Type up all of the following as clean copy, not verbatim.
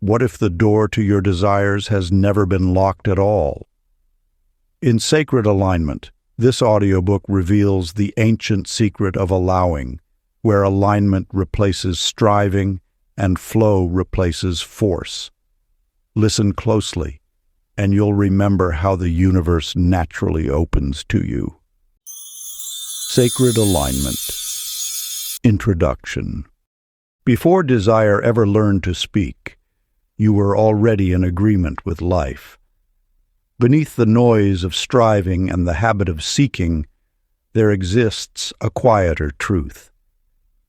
What if the door to your desires has never been locked at all? In Sacred Alignment, this audiobook reveals the ancient secret of allowing, where alignment replaces striving and flow replaces force. Listen closely, and you'll remember how the universe naturally opens to you. Sacred Alignment. Introduction. Before desire ever learned to speak, you were already in agreement with life. Beneath the noise of striving and the habit of seeking, there exists a quieter truth.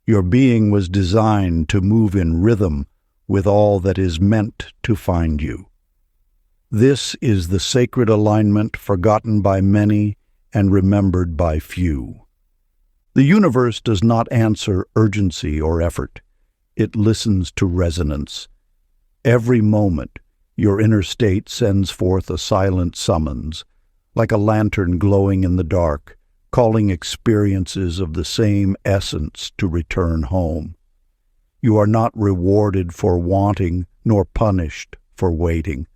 Your being was designed to move in rhythm with all that is meant to find you. This is the sacred alignment forgotten by many and remembered by few. The universe does not answer urgency or effort. It listens to resonance. Every moment, your inner state sends forth a silent summons, like a lantern glowing in the dark, calling experiences of the same essence to return home. You are not rewarded for wanting, nor punished for waiting.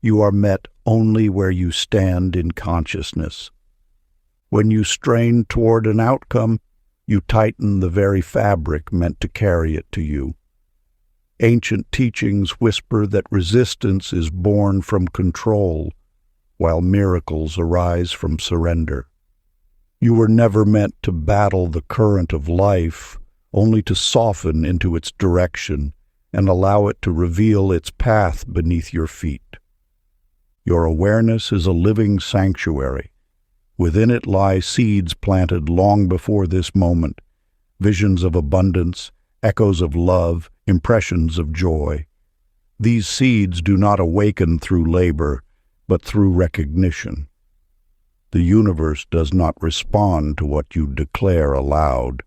You are met only where you stand in consciousness. When you strain toward an outcome, you tighten the very fabric meant to carry it to you. Ancient teachings whisper that resistance is born from control, while miracles arise from surrender. You were never meant to battle the current of life, only to soften into its direction and allow it to reveal its path beneath your feet. Your awareness is a living sanctuary. Within it lie seeds planted long before this moment, visions of abundance, echoes of love, impressions of joy. These seeds do not awaken through labor, but through recognition. The universe does not respond to what you declare aloud,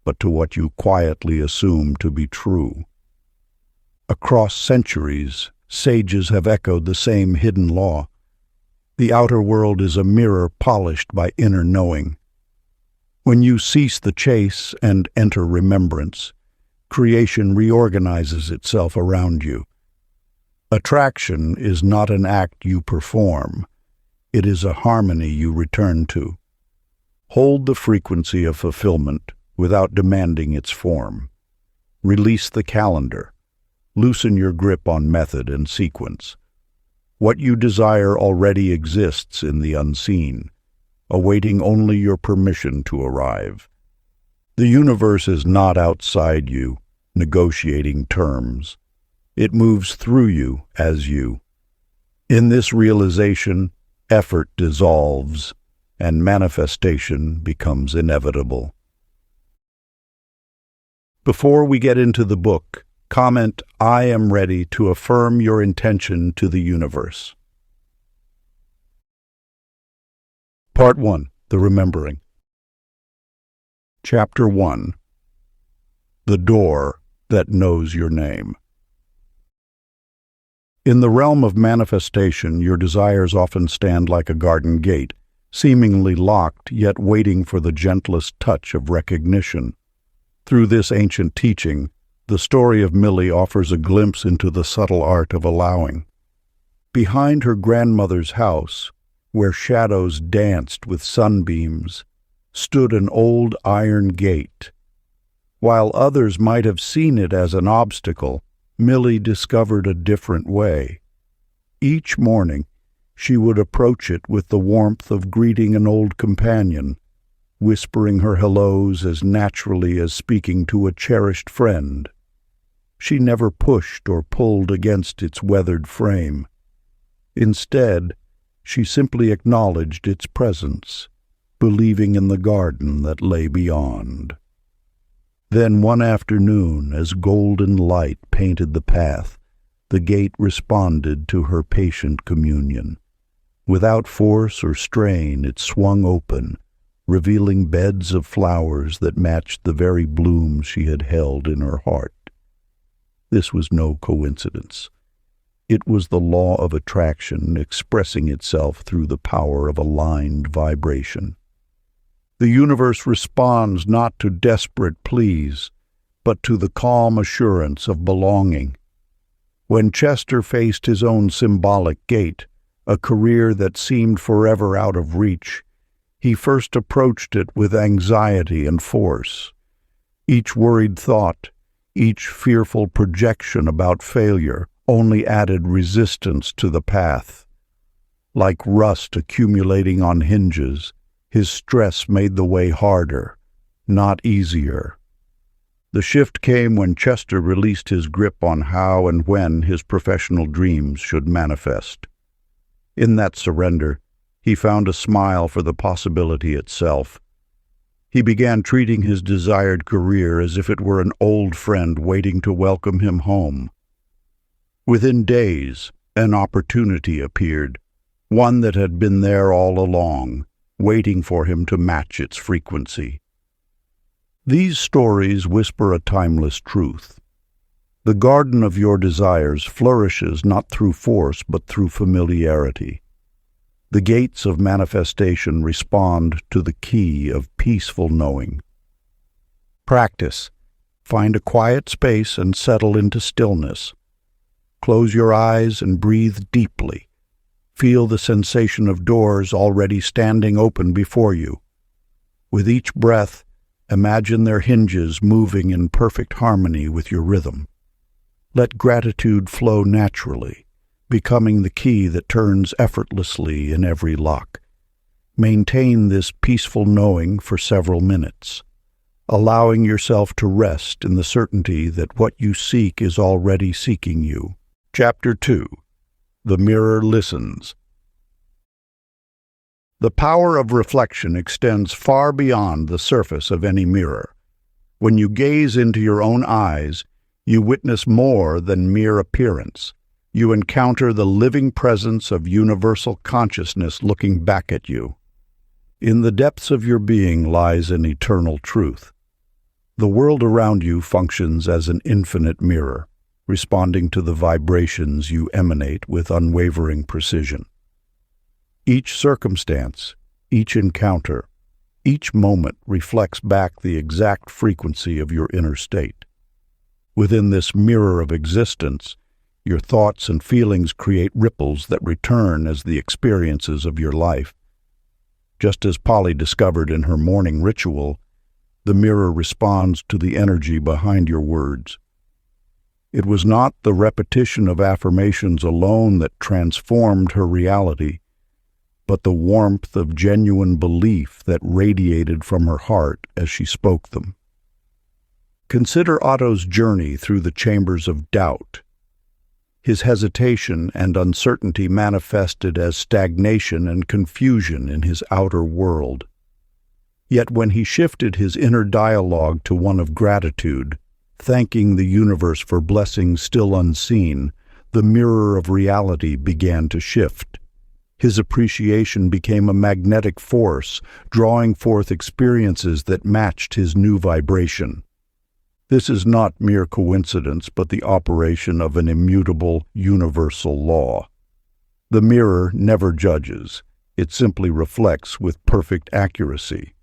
but to what you quietly assume to be true. Across centuries, sages have echoed the same hidden law. The outer world is a mirror polished by inner knowing. When you cease the chase and enter remembrance, creation reorganizes itself around you. Attraction is not an act you perform. It is a harmony you return to. Hold the frequency of fulfillment without demanding its form. Release the calendar. Loosen your grip on method and sequence. What you desire already exists in the unseen, awaiting only your permission to arrive. The universe is not outside you, negotiating terms. It moves through you as you. In this realization, effort dissolves, and manifestation becomes inevitable. Before we get into the book, comment, "I am ready," to affirm your intention to the universe. Part 1. The Remembering. Chapter 1. The Door That Knows Your Name. In the realm of manifestation, your desires often stand like a garden gate, seemingly locked, yet waiting for the gentlest touch of recognition. Through this ancient teaching, the story of Millie offers a glimpse into the subtle art of allowing. Behind her grandmother's house, where shadows danced with sunbeams, stood an old iron gate. While others might have seen it as an obstacle, Millie discovered a different way. Each morning, she would approach it with the warmth of greeting an old companion, whispering her hellos as naturally as speaking to a cherished friend. She never pushed or pulled against its weathered frame. Instead, she simply acknowledged its presence, believing in the garden that lay beyond. Then one afternoon, as golden light painted the path, the gate responded to her patient communion. Without force or strain, it swung open, revealing beds of flowers that matched the very blooms she had held in her heart. This was no coincidence. It was the law of attraction expressing itself through the power of aligned vibration. The universe responds not to desperate pleas, but to the calm assurance of belonging. When Chester faced his own symbolic gate, a career that seemed forever out of reach, he first approached it with anxiety and force. Each worried thought, each fearful projection about failure only added resistance to the path. Like rust accumulating on hinges, his stress made the way harder, not easier. The shift came when Chester released his grip on how and when his professional dreams should manifest. In that surrender, he found a smile for the possibility itself. He began treating his desired career as if it were an old friend waiting to welcome him home. Within days, an opportunity appeared, one that had been there all along, waiting for him to match its frequency. These stories whisper a timeless truth. The garden of your desires flourishes not through force but through familiarity. The gates of manifestation respond to the key of peaceful knowing. Practice. Find a quiet space and settle into stillness. Close your eyes and breathe deeply. Feel the sensation of doors already standing open before you. With each breath, imagine their hinges moving in perfect harmony with your rhythm. Let gratitude flow naturally, becoming the key that turns effortlessly in every lock. Maintain this peaceful knowing for several minutes, allowing yourself to rest in the certainty that what you seek is already seeking you. Chapter 2. The Mirror Listens. The power of reflection extends far beyond the surface of any mirror. When you gaze into your own eyes, you witness more than mere appearance. You encounter the living presence of universal consciousness looking back at you. In the depths of your being lies an eternal truth. The world around you functions as an infinite mirror, responding to the vibrations you emanate with unwavering precision. Each circumstance, each encounter, each moment reflects back the exact frequency of your inner state. Within this mirror of existence, your thoughts and feelings create ripples that return as the experiences of your life. Just as Polly discovered in her morning ritual, the mirror responds to the energy behind your words. It was not the repetition of affirmations alone that transformed her reality, but the warmth of genuine belief that radiated from her heart as she spoke them. Consider Otto's journey through the chambers of doubt. His hesitation and uncertainty manifested as stagnation and confusion in his outer world. Yet when he shifted his inner dialogue to one of gratitude, thanking the universe for blessings still unseen, the mirror of reality began to shift. His appreciation became a magnetic force, drawing forth experiences that matched his new vibration. This is not mere coincidence, but the operation of an immutable, universal law. The mirror never judges. It simply reflects with perfect accuracy.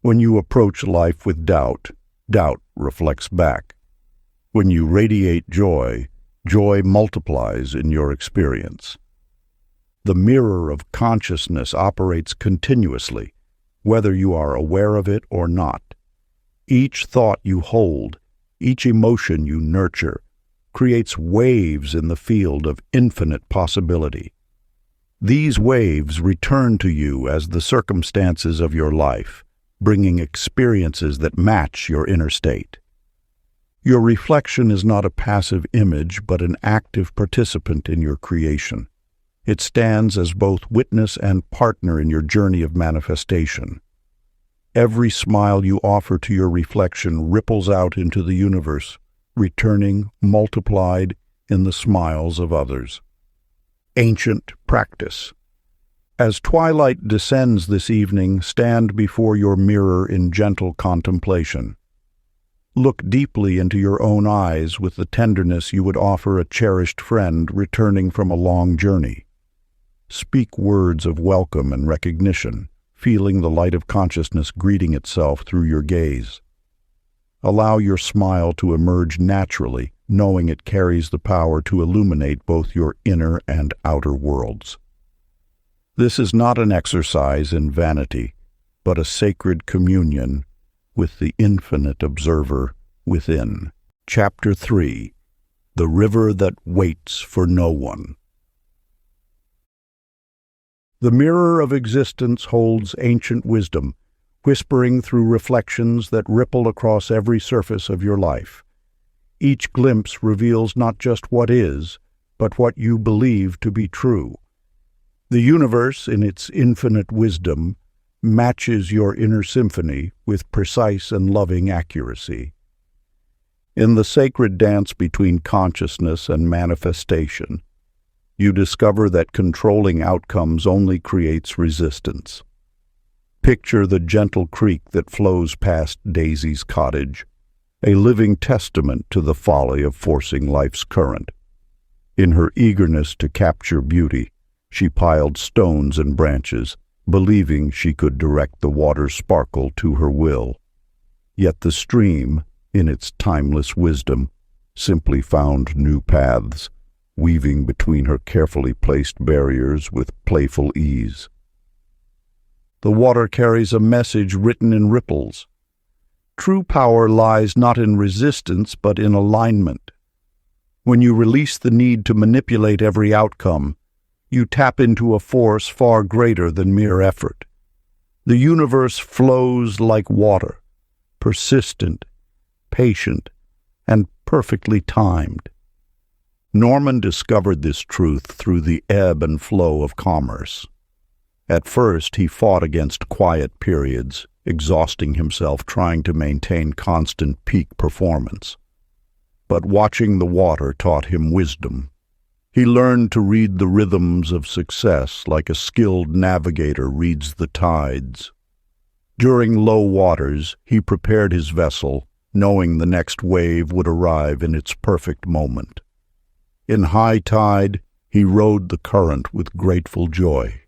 When you approach life with doubt, doubt reflects back. When you radiate joy, joy multiplies in your experience. The mirror of consciousness operates continuously, whether you are aware of it or not. Each thought you hold, each emotion you nurture, creates waves in the field of infinite possibility. These waves return to you as the circumstances of your life, bringing experiences that match your inner state. Your reflection is not a passive image, but an active participant in your creation. It stands as both witness and partner in your journey of manifestation. Every smile you offer to your reflection ripples out into the universe, returning multiplied in the smiles of others. Ancient practice. As twilight descends this evening, stand before your mirror in gentle contemplation. Look deeply into your own eyes with the tenderness you would offer a cherished friend returning from a long journey. Speak words of welcome and recognition, feeling the light of consciousness greeting itself through your gaze. Allow your smile to emerge naturally, knowing it carries the power to illuminate both your inner and outer worlds. This is not an exercise in vanity, but a sacred communion with the infinite observer within. Chapter 3: The River That Waits for No One. The mirror of existence holds ancient wisdom, whispering through reflections that ripple across every surface of your life. Each glimpse reveals not just what is, but what you believe to be true. The universe, in its infinite wisdom, matches your inner symphony with precise and loving accuracy. In the sacred dance between consciousness and manifestation, you discover that controlling outcomes only creates resistance. Picture the gentle creek that flows past Daisy's cottage, a living testament to the folly of forcing life's current. In her eagerness to capture beauty, she piled stones and branches, believing she could direct the water's sparkle to her will. Yet the stream, in its timeless wisdom, simply found new paths, weaving between her carefully placed barriers with playful ease. The water carries a message written in ripples. True power lies not in resistance, but in alignment. When you release the need to manipulate every outcome, you tap into a force far greater than mere effort. The universe flows like water, persistent, patient, and perfectly timed. Norman discovered this truth through the ebb and flow of commerce. At first, he fought against quiet periods, exhausting himself trying to maintain constant peak performance. But watching the water taught him wisdom. He learned to read the rhythms of success like a skilled navigator reads the tides. During low waters, he prepared his vessel, knowing the next wave would arrive in its perfect moment. In high tide, he rode the current with grateful joy.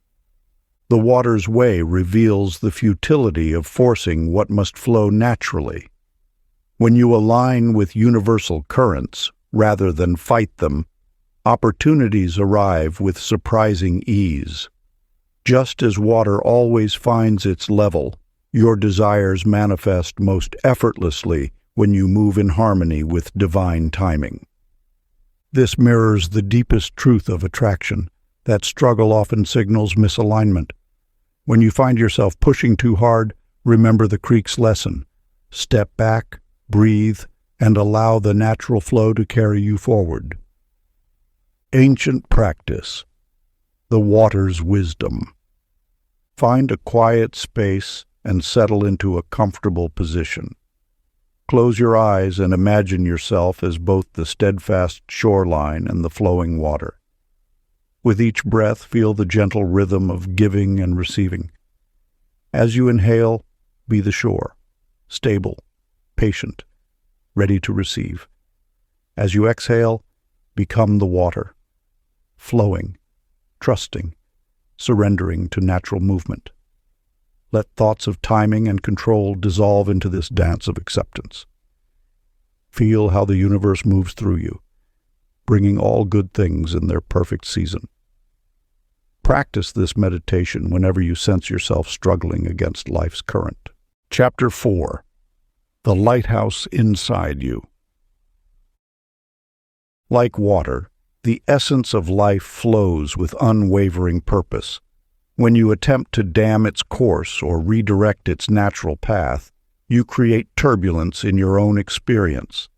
The water's way reveals the futility of forcing what must flow naturally. When you align with universal currents, rather than fight them, opportunities arrive with surprising ease. Just as water always finds its level, your desires manifest most effortlessly when you move in harmony with divine timing. This mirrors the deepest truth of attraction, that struggle often signals misalignment. When you find yourself pushing too hard, remember the creek's lesson. Step back, breathe, and allow the natural flow to carry you forward. Ancient practice, the water's wisdom. Find a quiet space and settle into a comfortable position. Close your eyes and imagine yourself as both the steadfast shoreline and the flowing water. With each breath, feel the gentle rhythm of giving and receiving. As you inhale, be the shore, stable, patient, ready to receive. As you exhale, become the water, flowing, trusting, surrendering to natural movement. Let thoughts of timing and control dissolve into this dance of acceptance. Feel how the universe moves through you, bringing all good things in their perfect season. Practice this meditation whenever you sense yourself struggling against life's current. Chapter 4: The Lighthouse Inside You. Like water, the essence of life flows with unwavering purpose. When you attempt to dam its course or redirect its natural path, you create turbulence in your own experience.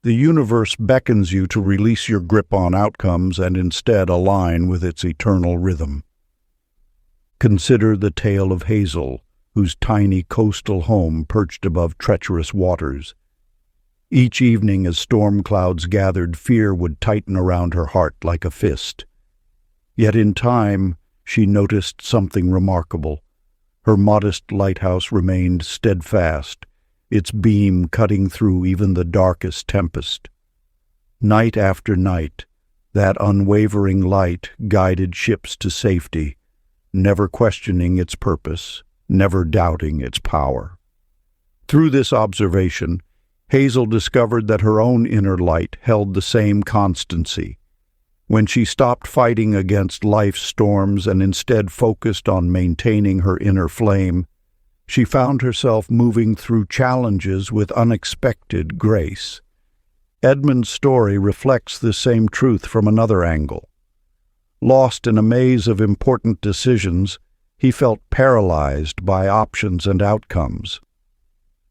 The universe beckons you to release your grip on outcomes and instead align with its eternal rhythm. Consider the tale of Hazel, whose tiny coastal home perched above treacherous waters. Each evening as storm clouds gathered, fear would tighten around her heart like a fist. Yet in time, she noticed something remarkable. Her modest lighthouse remained steadfast, its beam cutting through even the darkest tempest. Night after night, that unwavering light guided ships to safety, never questioning its purpose, never doubting its power. Through this observation, Hazel discovered that her own inner light held the same constancy. When she stopped fighting against life's storms and instead focused on maintaining her inner flame, she found herself moving through challenges with unexpected grace. Edmund's story reflects this same truth from another angle. Lost in a maze of important decisions, he felt paralyzed by options and outcomes.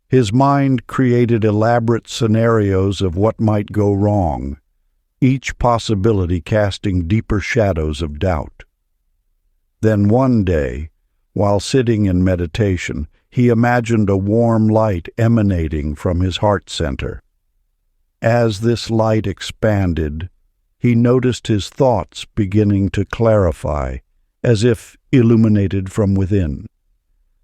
His mind created elaborate scenarios of what might go wrong, each possibility casting deeper shadows of doubt. Then one day, while sitting in meditation, he imagined a warm light emanating from his heart center. As this light expanded, he noticed his thoughts beginning to clarify, as if illuminated from within.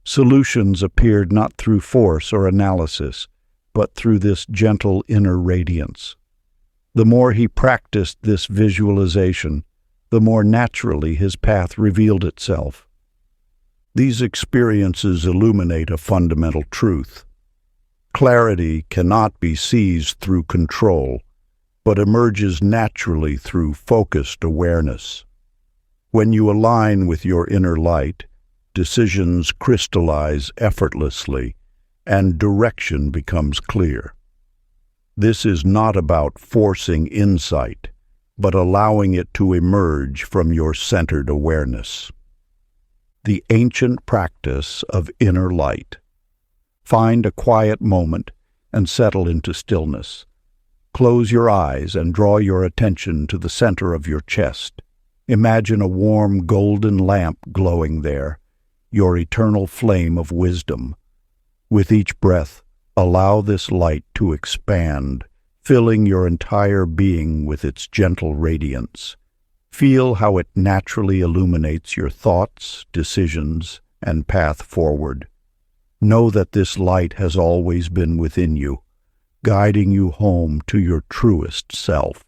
Solutions appeared not through force or analysis, but through this gentle inner radiance. The more he practiced this visualization, the more naturally his path revealed itself. These experiences illuminate a fundamental truth. Clarity cannot be seized through control, but emerges naturally through focused awareness. When you align with your inner light, decisions crystallize effortlessly, and direction becomes clear. This is not about forcing insight, but allowing it to emerge from your centered awareness. The ancient practice of inner light. Find a quiet moment and settle into stillness. Close your eyes and draw your attention to the center of your chest. Imagine a warm golden lamp glowing there, your eternal flame of wisdom. With each breath, allow this light to expand, filling your entire being with its gentle radiance. Feel how it naturally illuminates your thoughts, decisions, and path forward. Know that this light has always been within you, guiding you home to your truest self.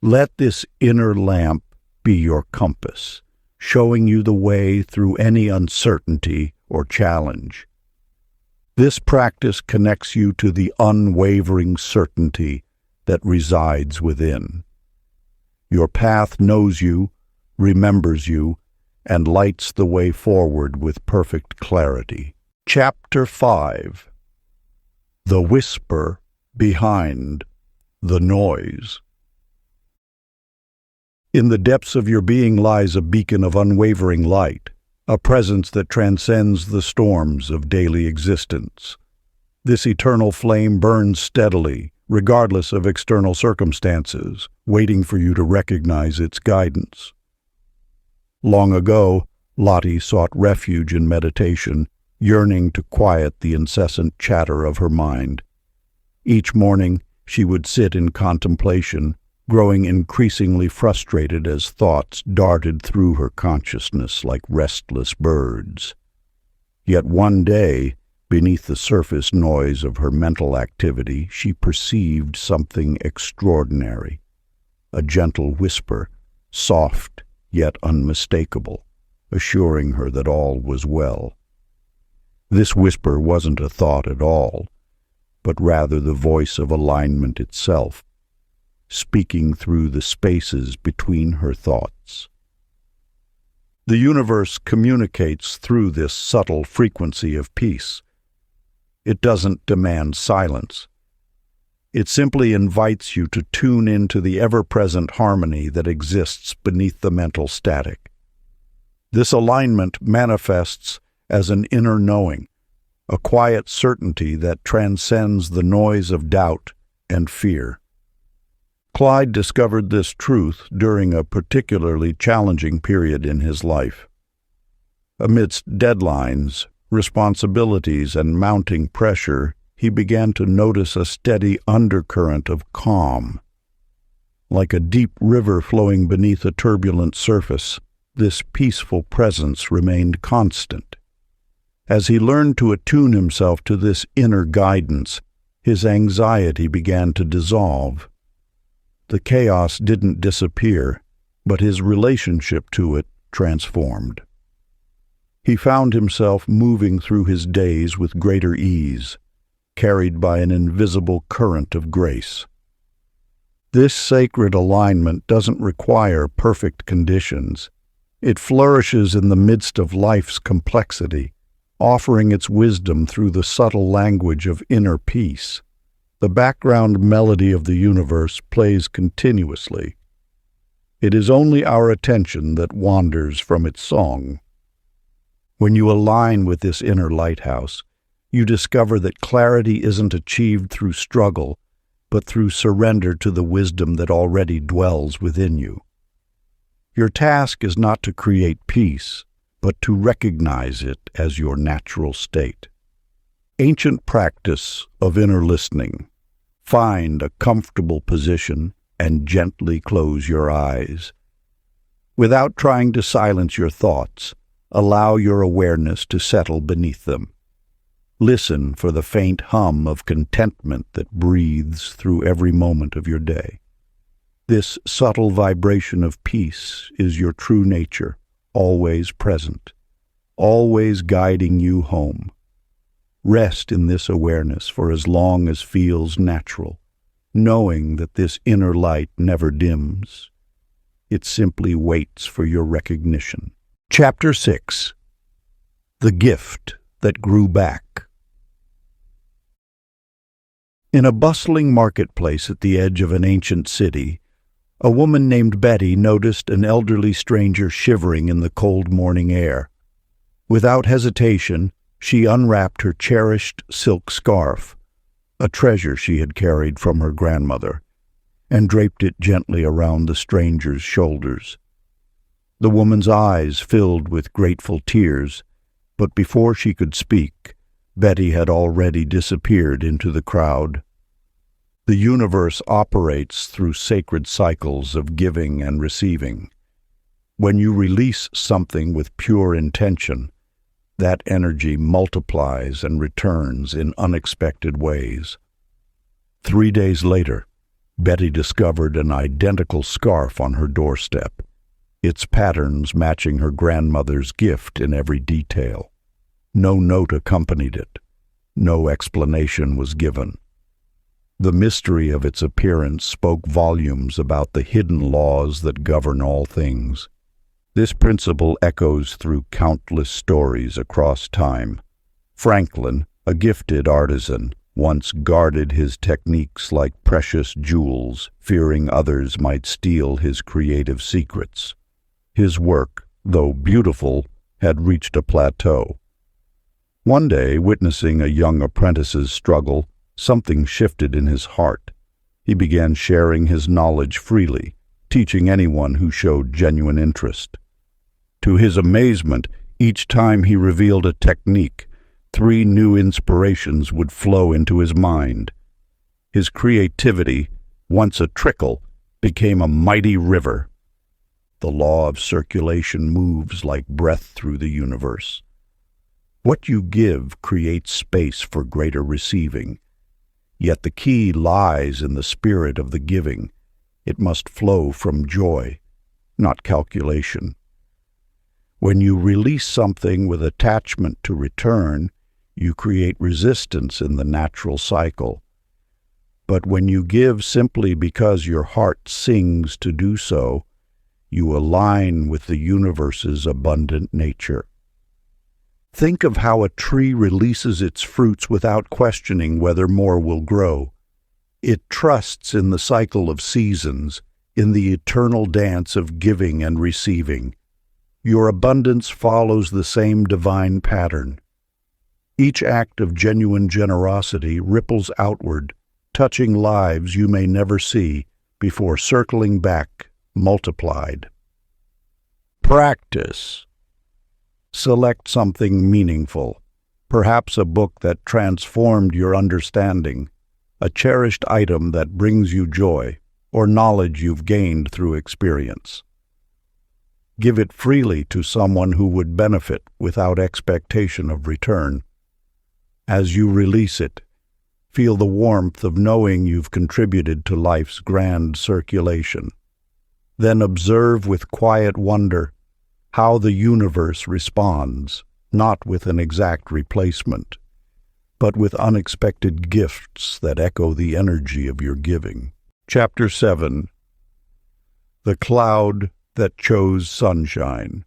Let this inner lamp be your compass, showing you the way through any uncertainty or challenge. This practice connects you to the unwavering certainty that resides within. Your path knows you, remembers you, and lights the way forward with perfect clarity. Chapter 5. The Whisper Behind the Noise. In the depths of your being lies a beacon of unwavering light, a presence that transcends the storms of daily existence. This eternal flame burns steadily, regardless of external circumstances, waiting for you to recognize its guidance. Long ago, Lottie sought refuge in meditation, yearning to quiet the incessant chatter of her mind. Each morning, she would sit in contemplation, growing increasingly frustrated as thoughts darted through her consciousness like restless birds. Yet one day, beneath the surface noise of her mental activity, she perceived something extraordinary. A gentle whisper, soft yet unmistakable, assuring her that all was well. This whisper wasn't a thought at all, but rather the voice of alignment itself, speaking through the spaces between her thoughts. The universe communicates through this subtle frequency of peace. It doesn't demand silence. It simply invites you to tune into the ever-present harmony that exists beneath the mental static. This alignment manifests as an inner knowing, a quiet certainty that transcends the noise of doubt and fear. Clyde discovered this truth during a particularly challenging period in his life. Amidst deadlines, responsibilities, and mounting pressure, he began to notice a steady undercurrent of calm. Like a deep river flowing beneath a turbulent surface, this peaceful presence remained constant. As he learned to attune himself to this inner guidance, his anxiety began to dissolve. The chaos didn't disappear, but his relationship to it transformed. He found himself moving through his days with greater ease, carried by an invisible current of grace. This sacred alignment doesn't require perfect conditions. It flourishes in the midst of life's complexity, offering its wisdom through the subtle language of inner peace. The background melody of the universe plays continuously. It is only our attention that wanders from its song. When you align with this inner lighthouse, you discover that clarity isn't achieved through struggle, but through surrender to the wisdom that already dwells within you. Your task is not to create peace, but to recognize it as your natural state. Ancient practice of inner listening. Find a comfortable position and gently close your eyes. Without trying to silence your thoughts, allow your awareness to settle beneath them. Listen for the faint hum of contentment that breathes through every moment of your day. This subtle vibration of peace is your true nature, always present, always guiding you home. Rest in this awareness for as long as feels natural, knowing that this inner light never dims. It simply waits for your recognition. Chapter 6. The Gift That Grew Back. In a bustling marketplace at the edge of an ancient city, a woman named Betty noticed an elderly stranger shivering in the cold morning air. Without hesitation, she unwrapped her cherished silk scarf, a treasure she had carried from her grandmother, and draped it gently around the stranger's shoulders. The woman's eyes filled with grateful tears, but before she could speak, Betty had already disappeared into the crowd. The universe operates through sacred cycles of giving and receiving. When you release something with pure intention, that energy multiplies and returns in unexpected ways. 3 days later, Betty discovered an identical scarf on her doorstep, its patterns matching her grandmother's gift in every detail. No note accompanied it. No explanation was given. The mystery of its appearance spoke volumes about the hidden laws that govern all things. This principle echoes through countless stories across time. Franklin, a gifted artisan, once guarded his techniques like precious jewels, fearing others might steal his creative secrets. His work, though beautiful, had reached a plateau. One day, witnessing a young apprentice's struggle, something shifted in his heart. He began sharing his knowledge freely, teaching anyone who showed genuine interest. To his amazement, each time he revealed a technique, 3 new inspirations would flow into his mind. His creativity, once a trickle, became a mighty river. The law of circulation moves like breath through the universe. What you give creates space for greater receiving. Yet the key lies in the spirit of the giving. It must flow from joy, not calculation. When you release something with attachment to return, you create resistance in the natural cycle. But when you give simply because your heart sings to do so, you align with the universe's abundant nature. Think of how a tree releases its fruits without questioning whether more will grow. It trusts in the cycle of seasons, in the eternal dance of giving and receiving. Your abundance follows the same divine pattern. Each act of genuine generosity ripples outward, touching lives you may never see, before circling back, multiplied. Practice. Select something meaningful, perhaps a book that transformed your understanding, a cherished item that brings you joy, or knowledge you've gained through experience. Give it freely to someone who would benefit without expectation of return. As you release it, feel the warmth of knowing you've contributed to life's grand circulation. Then observe with quiet wonder how the universe responds, not with an exact replacement, but with unexpected gifts that echo the energy of your giving. Chapter 7. The Cloud That Chose Sunshine.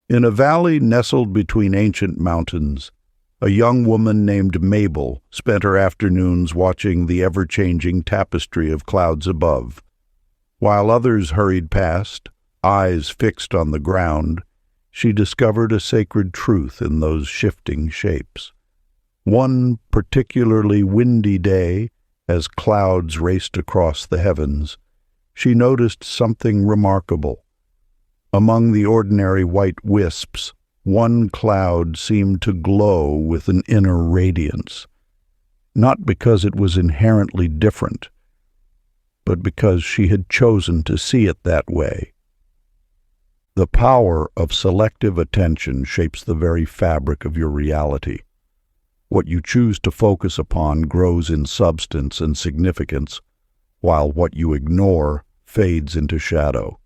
In a valley nestled between ancient mountains, a young woman named Mabel spent her afternoons watching the ever-changing tapestry of clouds above. While others hurried past, eyes fixed on the ground, she discovered a sacred truth in those shifting shapes. One particularly windy day, as clouds raced across the heavens, she noticed something remarkable. Among the ordinary white wisps, one cloud seemed to glow with an inner radiance, not because it was inherently different, but because she had chosen to see it that way. The power of selective attention shapes the very fabric of your reality. What you choose to focus upon grows in substance and significance, while what you ignore fades into shadow.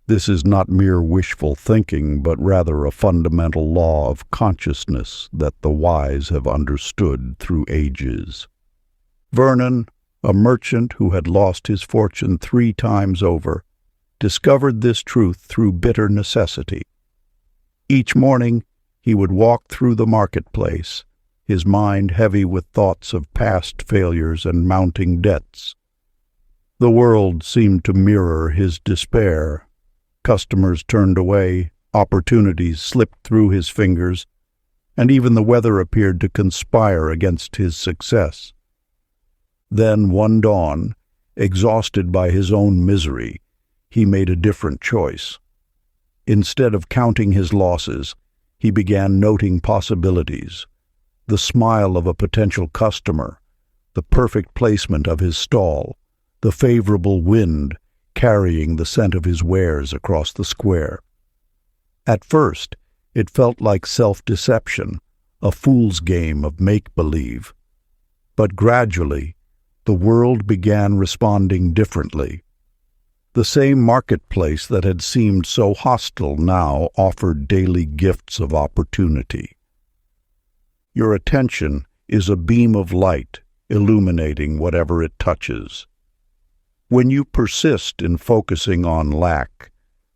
This is not mere wishful thinking, but rather a fundamental law of consciousness that the wise have understood through ages. Vernon, a merchant who had lost his fortune 3 times over, discovered this truth through bitter necessity. Each morning he would walk through the marketplace, his mind heavy with thoughts of past failures and mounting debts. The world seemed to mirror his despair. Customers turned away, opportunities slipped through his fingers, and even the weather appeared to conspire against his success. Then one dawn, exhausted by his own misery, he made a different choice. Instead of counting his losses, he began noting possibilities: the smile of a potential customer, the perfect placement of his stall, the favorable wind carrying the scent of his wares across the square. At first, it felt like self-deception, a fool's game of make-believe. But gradually, the world began responding differently. The same marketplace that had seemed so hostile now offered daily gifts of opportunity. Your attention is a beam of light illuminating whatever it touches. When you persist in focusing on lack,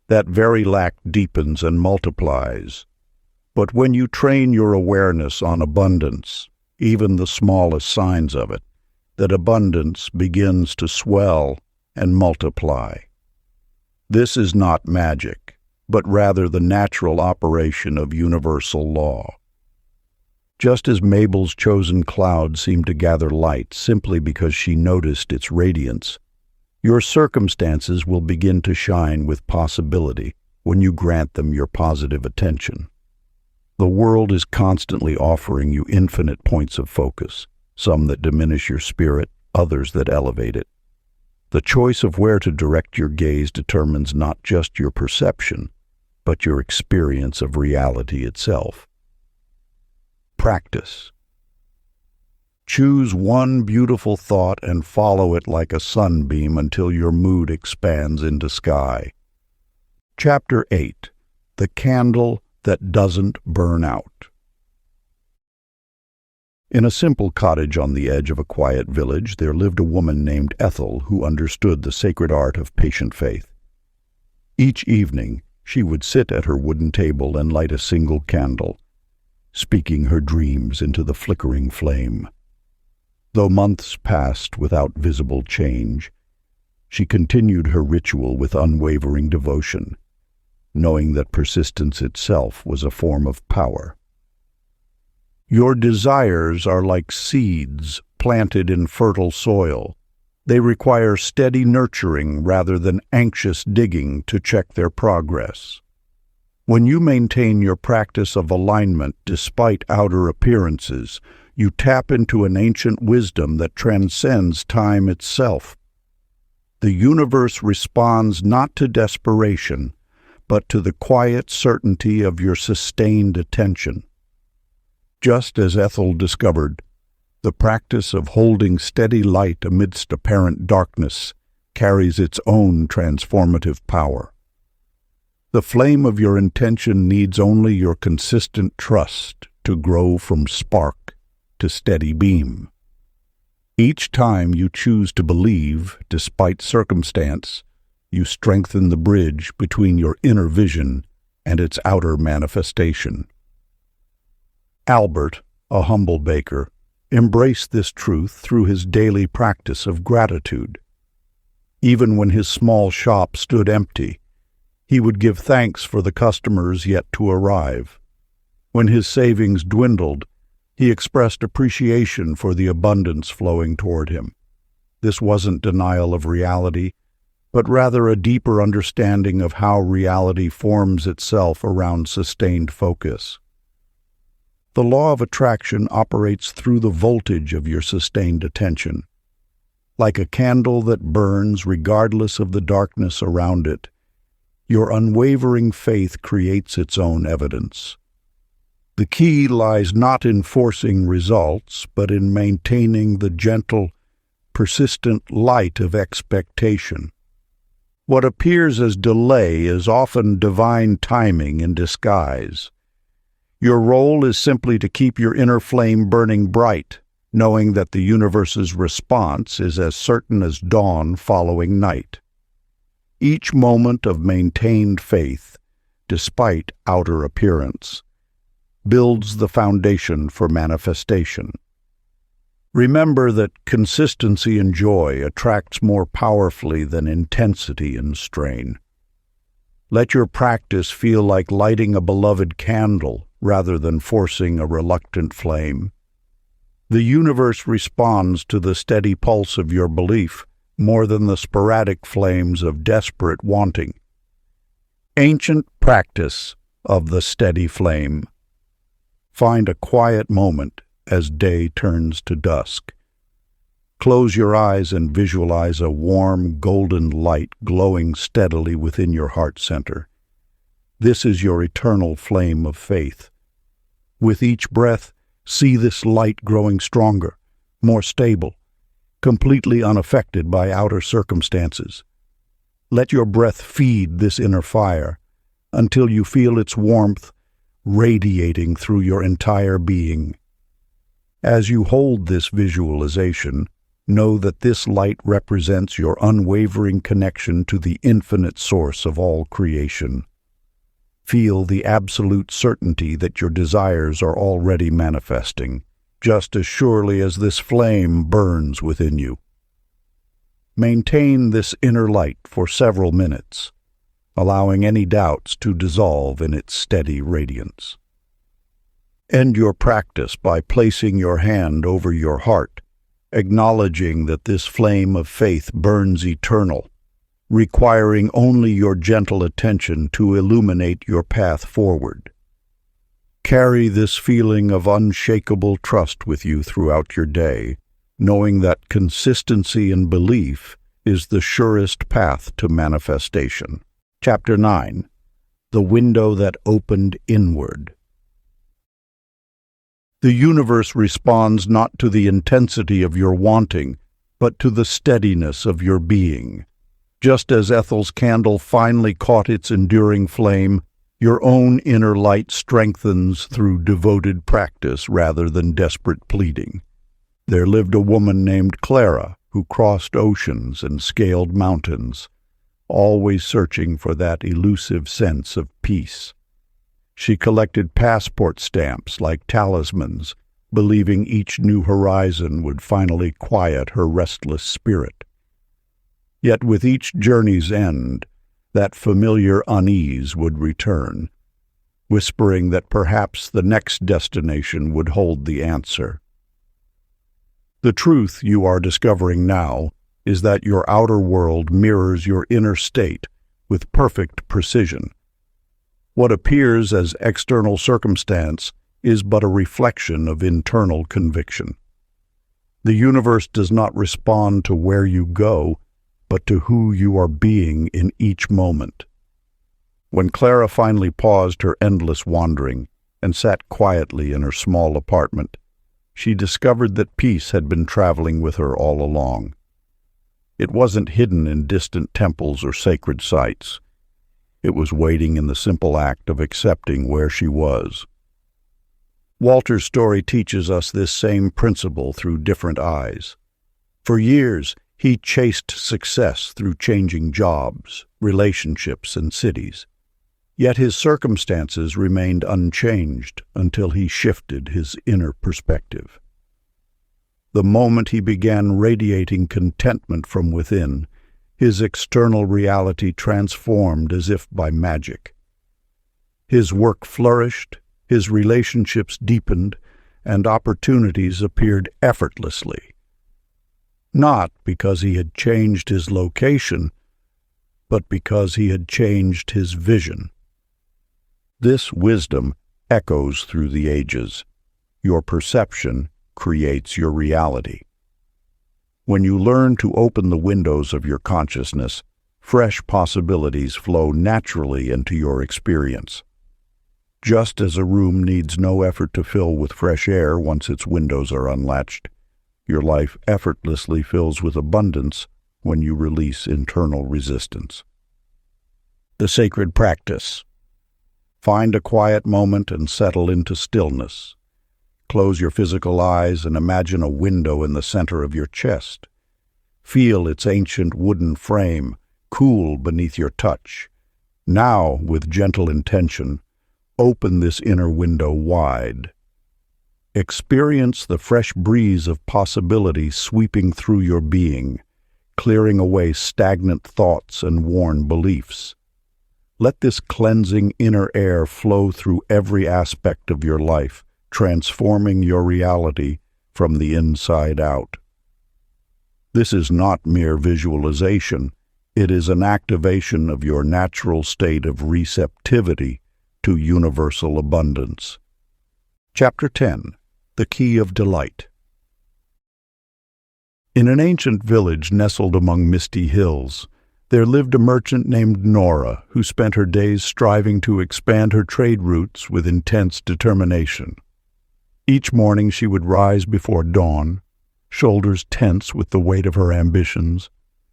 that very lack deepens and multiplies. But when you train your awareness on abundance, even the smallest signs of it, that abundance begins to swell and multiply. This is not magic, but rather the natural operation of universal law. Just as Mabel's chosen cloud seemed to gather light simply because she noticed its radiance, your circumstances will begin to shine with possibility when you grant them your positive attention. The world is constantly offering you infinite points of focus, some that diminish your spirit, others that elevate it. The choice of where to direct your gaze determines not just your perception, but your experience of reality itself. Practice. Choose one beautiful thought and follow it like a sunbeam until your mood expands into sky. Chapter 8. The Candle That Doesn't Burn Out. In a simple cottage on the edge of a quiet village, there lived a woman named Ethel who understood the sacred art of patient faith. Each evening, she would sit at her wooden table and light a single candle, speaking her dreams into the flickering flame. Though months passed without visible change, she continued her ritual with unwavering devotion, knowing that persistence itself was a form of power. Your desires are like seeds planted in fertile soil. They require steady nurturing rather than anxious digging to check their progress. When you maintain your practice of alignment despite outer appearances, you tap into an ancient wisdom that transcends time itself. The universe responds not to desperation, but to the quiet certainty of your sustained attention. Just as Ethel discovered, the practice of holding steady light amidst apparent darkness carries its own transformative power. The flame of your intention needs only your consistent trust to grow from spark to steady beam. Each time you choose to believe, despite circumstance, you strengthen the bridge between your inner vision and its outer manifestation. Albert, a humble baker, embraced this truth through his daily practice of gratitude. Even when his small shop stood empty, he would give thanks for the customers yet to arrive. When his savings dwindled, he expressed appreciation for the abundance flowing toward him. This wasn't denial of reality, but rather a deeper understanding of how reality forms itself around sustained focus. The law of attraction operates through the voltage of your sustained attention. Like a candle that burns regardless of the darkness around it, your unwavering faith creates its own evidence. The key lies not in forcing results, but in maintaining the gentle, persistent light of expectation. What appears as delay is often divine timing in disguise. Your role is simply to keep your inner flame burning bright, knowing that the universe's response is as certain as dawn following night. Each moment of maintained faith, despite outer appearance, builds the foundation for manifestation. Remember that consistency and joy attracts more powerfully than intensity and strain. Let your practice feel like lighting a beloved candle rather than forcing a reluctant flame. The universe responds to the steady pulse of your belief more than the sporadic flames of desperate wanting. Ancient practice of the steady flame. Find a quiet moment as day turns to dusk. Close your eyes and visualize a warm, golden light glowing steadily within your heart center. This is your eternal flame of faith. With each breath, see this light growing stronger, more stable, completely unaffected by outer circumstances. Let your breath feed this inner fire until you feel its warmth radiating through your entire being. As you hold this visualization, know that this light represents your unwavering connection to the infinite source of all creation. Feel the absolute certainty that your desires are already manifesting, just as surely as this flame burns within you. Maintain this inner light for several minutes, allowing any doubts to dissolve in its steady radiance. End your practice by placing your hand over your heart, acknowledging that this flame of faith burns eternal, requiring only your gentle attention to illuminate your path forward. Carry this feeling of unshakable trust with you throughout your day, knowing that consistency and belief is the surest path to manifestation. Chapter 9. The Window That Opened Inward. The universe responds not to the intensity of your wanting, but to the steadiness of your being. Just as Ethel's candle finally caught its enduring flame, your own inner light strengthens through devoted practice rather than desperate pleading. There lived a woman named Clara who crossed oceans and scaled mountains, always searching for that elusive sense of peace. She collected passport stamps like talismans, believing each new horizon would finally quiet her restless spirit. Yet with each journey's end, that familiar unease would return, whispering that perhaps the next destination would hold the answer. The truth you are discovering now is that your outer world mirrors your inner state with perfect precision. What appears as external circumstance is but a reflection of internal conviction. The universe does not respond to where you go, but to who you are being in each moment. When Clara finally paused her endless wandering and sat quietly in her small apartment, she discovered that peace had been traveling with her all along. It wasn't hidden in distant temples or sacred sites. It was waiting in the simple act of accepting where she was. Walter's story teaches us this same principle through different eyes. For years, he chased success through changing jobs, relationships, and cities. Yet his circumstances remained unchanged until he shifted his inner perspective. The moment he began radiating contentment from within, his external reality transformed as if by magic. His work flourished, his relationships deepened, and opportunities appeared effortlessly. Not because he had changed his location, but because he had changed his vision. This wisdom echoes through the ages. Your perception creates your reality. When you learn to open the windows of your consciousness, fresh possibilities flow naturally into your experience. Just as a room needs no effort to fill with fresh air once its windows are unlatched, your life effortlessly fills with abundance when you release internal resistance. The sacred practice. Find a quiet moment and settle into stillness. Close your physical eyes and imagine a window in the center of your chest. Feel its ancient wooden frame, cool beneath your touch. Now, with gentle intention, open this inner window wide. Experience the fresh breeze of possibility sweeping through your being, clearing away stagnant thoughts and worn beliefs. Let this cleansing inner air flow through every aspect of your life, transforming your reality from the inside out. This is not mere visualization. It is an activation of your natural state of receptivity to universal abundance. Chapter 10. The Key of Delight. In an ancient village nestled among misty hills, there lived a merchant named Nora who spent her days striving to expand her trade routes with intense determination. Each morning she would rise before dawn, shoulders tense with the weight of her ambitions,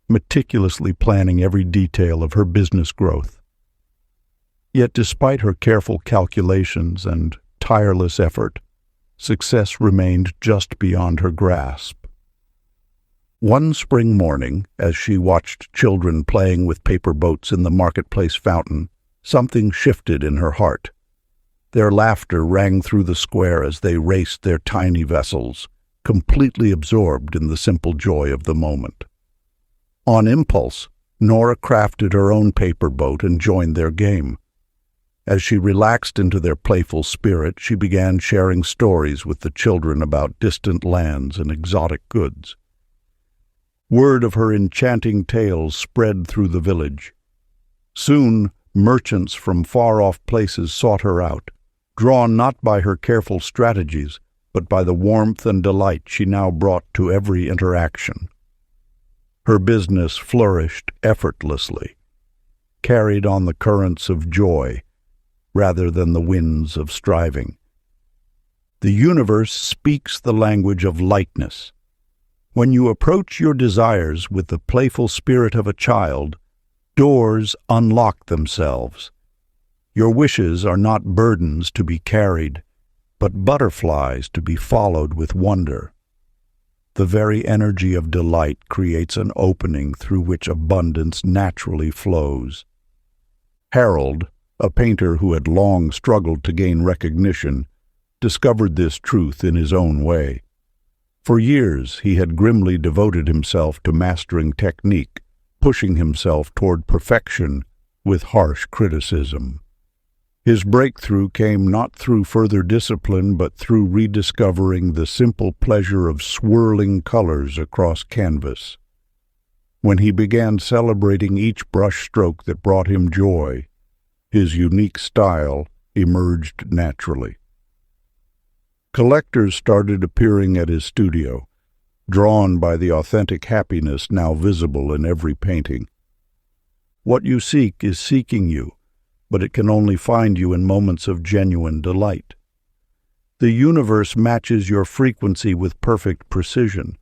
meticulously planning every detail of her business growth. Yet despite her careful calculations and tireless effort, success remained just beyond her grasp. One spring morning, as she watched children playing with paper boats in the marketplace fountain, something shifted in her heart. Their laughter rang through the square as they raced their tiny vessels, completely absorbed in the simple joy of the moment. On impulse, Nora crafted her own paper boat and joined their game. As she relaxed into their playful spirit, she began sharing stories with the children about distant lands and exotic goods. Word of her enchanting tales spread through the village. Soon, merchants from far-off places sought her out, drawn not by her careful strategies, but by the warmth and delight she now brought to every interaction. Her business flourished effortlessly, carried on the currents of joy rather than the winds of striving. The universe speaks the language of lightness. When you approach your desires with the playful spirit of a child, doors unlock themselves. Your wishes are not burdens to be carried, but butterflies to be followed with wonder. The very energy of delight creates an opening through which abundance naturally flows. Harold, a painter who had long struggled to gain recognition, discovered this truth in his own way. For years he had grimly devoted himself to mastering technique, pushing himself toward perfection with harsh criticism. His breakthrough came not through further discipline, but through rediscovering the simple pleasure of swirling colors across canvas. When he began celebrating each brushstroke that brought him joy, his unique style emerged naturally. Collectors started appearing at his studio, drawn by the authentic happiness now visible in every painting. What you seek is seeking you, but it can only find you in moments of genuine delight. The universe matches your frequency with perfect precision.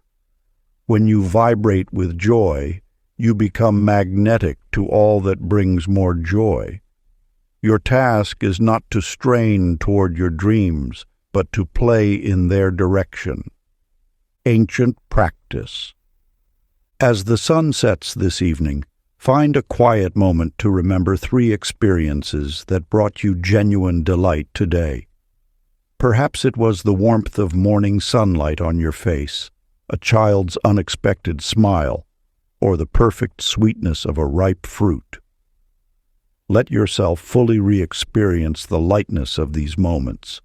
When you vibrate with joy, you become magnetic to all that brings more joy. Your task is not to strain toward your dreams, but to play in their direction. Ancient practice. As the sun sets this evening, find a quiet moment to remember 3 experiences that brought you genuine delight today. Perhaps it was the warmth of morning sunlight on your face, a child's unexpected smile, or the perfect sweetness of a ripe fruit. Let yourself fully re-experience the lightness of these moments.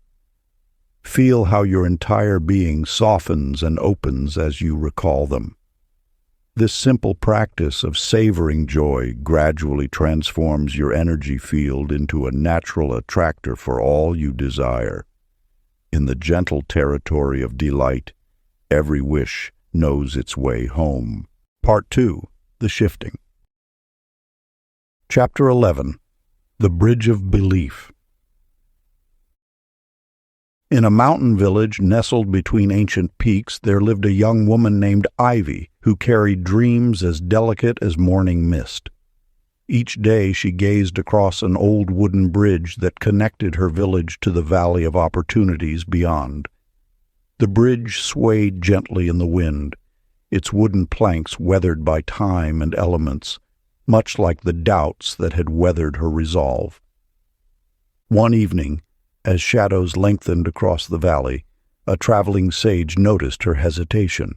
Feel how your entire being softens and opens as you recall them. This simple practice of savoring joy gradually transforms your energy field into a natural attractor for all you desire. In the gentle territory of delight, every wish knows its way home. Part 2. The Shifting. Chapter 11. The Bridge of Belief. In a mountain village nestled between ancient peaks, there lived a young woman named Ivy, who carried dreams as delicate as morning mist. Each day she gazed across an old wooden bridge that connected her village to the Valley of Opportunities beyond. The bridge swayed gently in the wind, its wooden planks weathered by time and elements, much like the doubts that had weathered her resolve. One evening, as shadows lengthened across the valley, a traveling sage noticed her hesitation.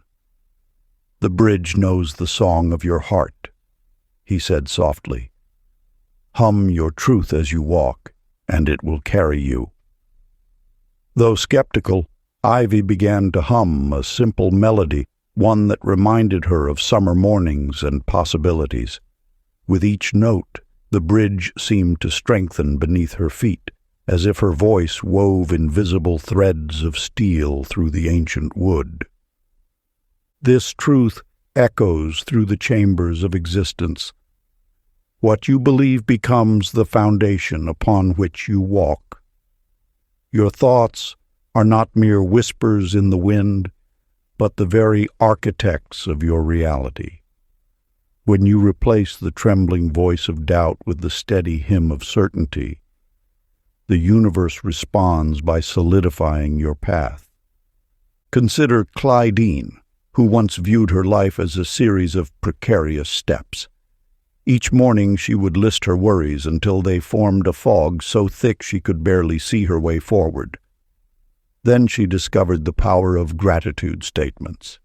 "The bridge knows the song of your heart," he said softly. "Hum your truth as you walk, and it will carry you." Though skeptical, Ivy began to hum a simple melody, one that reminded her of summer mornings and possibilities. With each note, the bridge seemed to strengthen beneath her feet, as if her voice wove invisible threads of steel through the ancient wood. This truth echoes through the chambers of existence. What you believe becomes the foundation upon which you walk. Your thoughts are not mere whispers in the wind, but the very architects of your reality. When you replace the trembling voice of doubt with the steady hymn of certainty, the universe responds by solidifying your path. Consider Clydene, who once viewed her life as a series of precarious steps. Each morning she would list her worries until they formed a fog so thick she could barely see her way forward. Then she discovered the power of gratitude statements.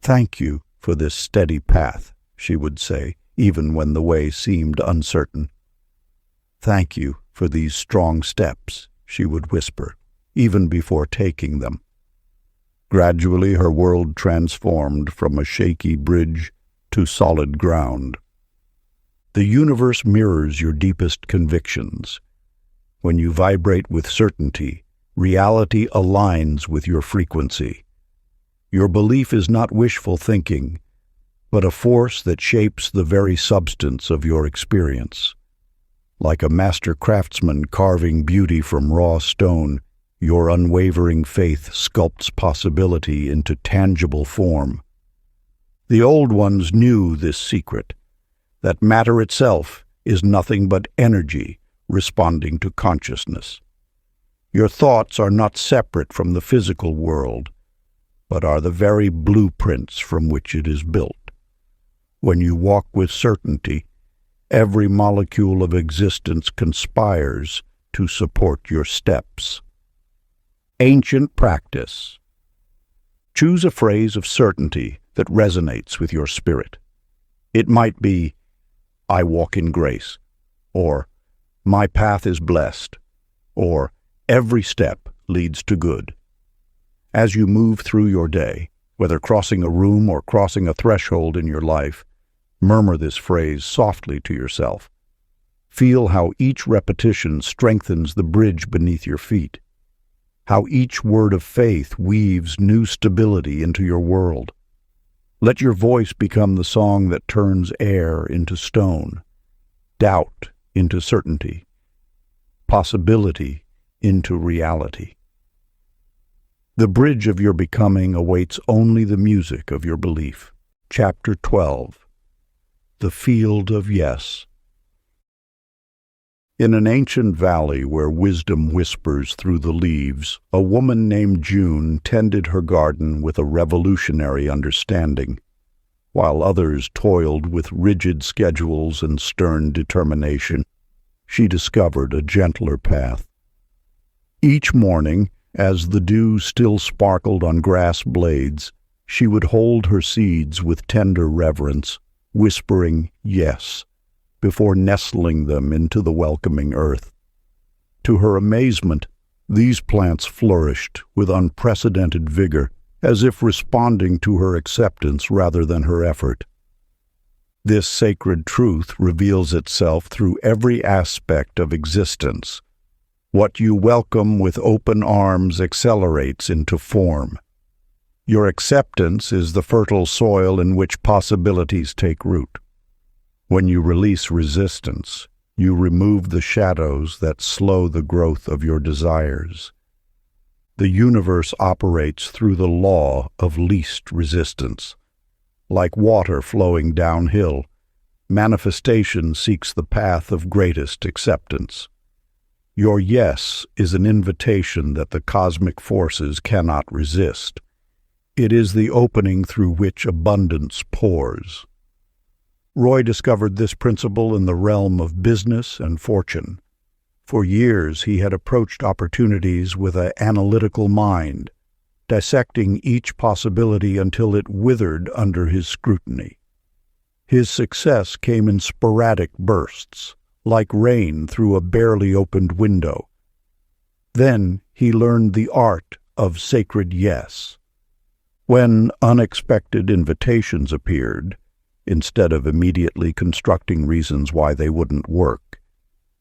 "Thank you for this steady path," she would say, even when the way seemed uncertain. "Thank you for these strong steps," she would whisper, even before taking them. Gradually her world transformed from a shaky bridge to solid ground. The universe mirrors your deepest convictions. When you vibrate with certainty, reality aligns with your frequency. Your belief is not wishful thinking, but a force that shapes the very substance of your experience. Like a master craftsman carving beauty from raw stone, your unwavering faith sculpts possibility into tangible form. The old ones knew this secret, that matter itself is nothing but energy responding to consciousness. Your thoughts are not separate from the physical world, but are the very blueprints from which it is built. When you walk with certainty, every molecule of existence conspires to support your steps. Ancient practice. Choose a phrase of certainty that resonates with your spirit. It might be, "I walk in grace," or "My path is blessed," or "Every step leads to good." As you move through your day, whether crossing a room or crossing a threshold in your life, murmur this phrase softly to yourself. Feel how each repetition strengthens the bridge beneath your feet, how each word of faith weaves new stability into your world. Let your voice become the song that turns air into stone, doubt into certainty, possibility into reality. The bridge of your becoming awaits only the music of your belief. Chapter 12. The Field of Yes. In an ancient valley where wisdom whispers through the leaves, a woman named June tended her garden with a revolutionary understanding, while others toiled with rigid schedules and stern determination. She discovered a gentler path. Each morning, as the dew still sparkled on grass blades, she would hold her seeds with tender reverence, whispering yes, before nestling them into the welcoming earth. To her amazement, these plants flourished with unprecedented vigor, as if responding to her acceptance rather than her effort. This sacred truth reveals itself through every aspect of existence. What you welcome with open arms accelerates into form. Your acceptance is the fertile soil in which possibilities take root. When you release resistance, you remove the shadows that slow the growth of your desires. The universe operates through the law of least resistance. Like water flowing downhill, manifestation seeks the path of greatest acceptance. Your yes is an invitation that the cosmic forces cannot resist. It is the opening through which abundance pours. Roy discovered this principle in the realm of business and fortune. For years he had approached opportunities with an analytical mind, dissecting each possibility until it withered under his scrutiny. His success came in sporadic bursts, like rain through a barely opened window. Then he learned the art of sacred yes. When unexpected invitations appeared, instead of immediately constructing reasons why they wouldn't work,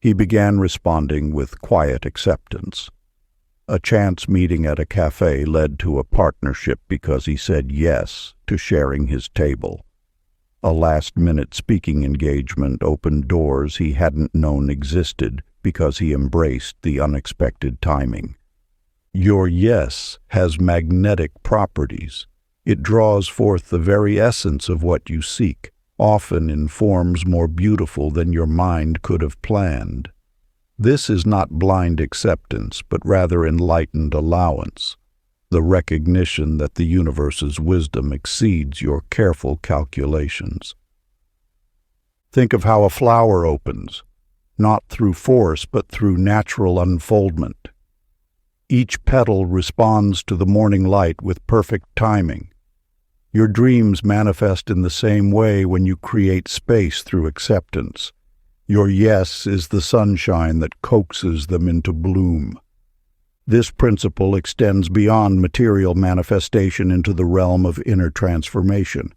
he began responding with quiet acceptance. A chance meeting at a cafe led to a partnership because he said yes to sharing his table. A last-minute speaking engagement opened doors he hadn't known existed because he embraced the unexpected timing. Your yes has magnetic properties. It draws forth the very essence of what you seek, often in forms more beautiful than your mind could have planned. This is not blind acceptance, but rather enlightened allowance, the recognition that the universe's wisdom exceeds your careful calculations. Think of how a flower opens, not through force but through natural unfoldment. Each petal responds to the morning light with perfect timing. Your dreams manifest in the same way when you create space through acceptance. Your yes is the sunshine that coaxes them into bloom. This principle extends beyond material manifestation into the realm of inner transformation.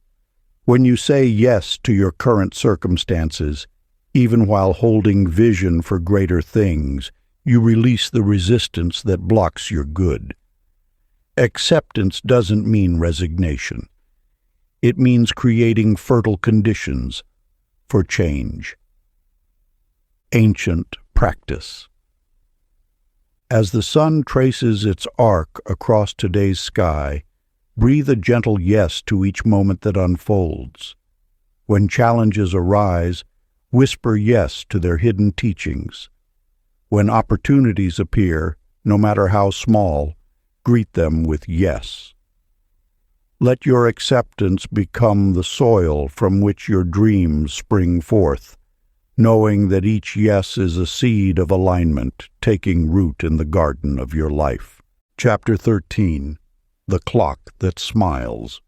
When you say yes to your current circumstances, even while holding vision for greater things, you release the resistance that blocks your good. Acceptance doesn't mean resignation. It means creating fertile conditions for change. Ancient practice. As the sun traces its arc across today's sky, breathe a gentle yes to each moment that unfolds. When challenges arise, whisper yes to their hidden teachings. When opportunities appear, no matter how small, greet them with yes. Let your acceptance become the soil from which your dreams spring forth, knowing that each yes is a seed of alignment taking root in the garden of your life. Chapter 13. The Clock That Smiles.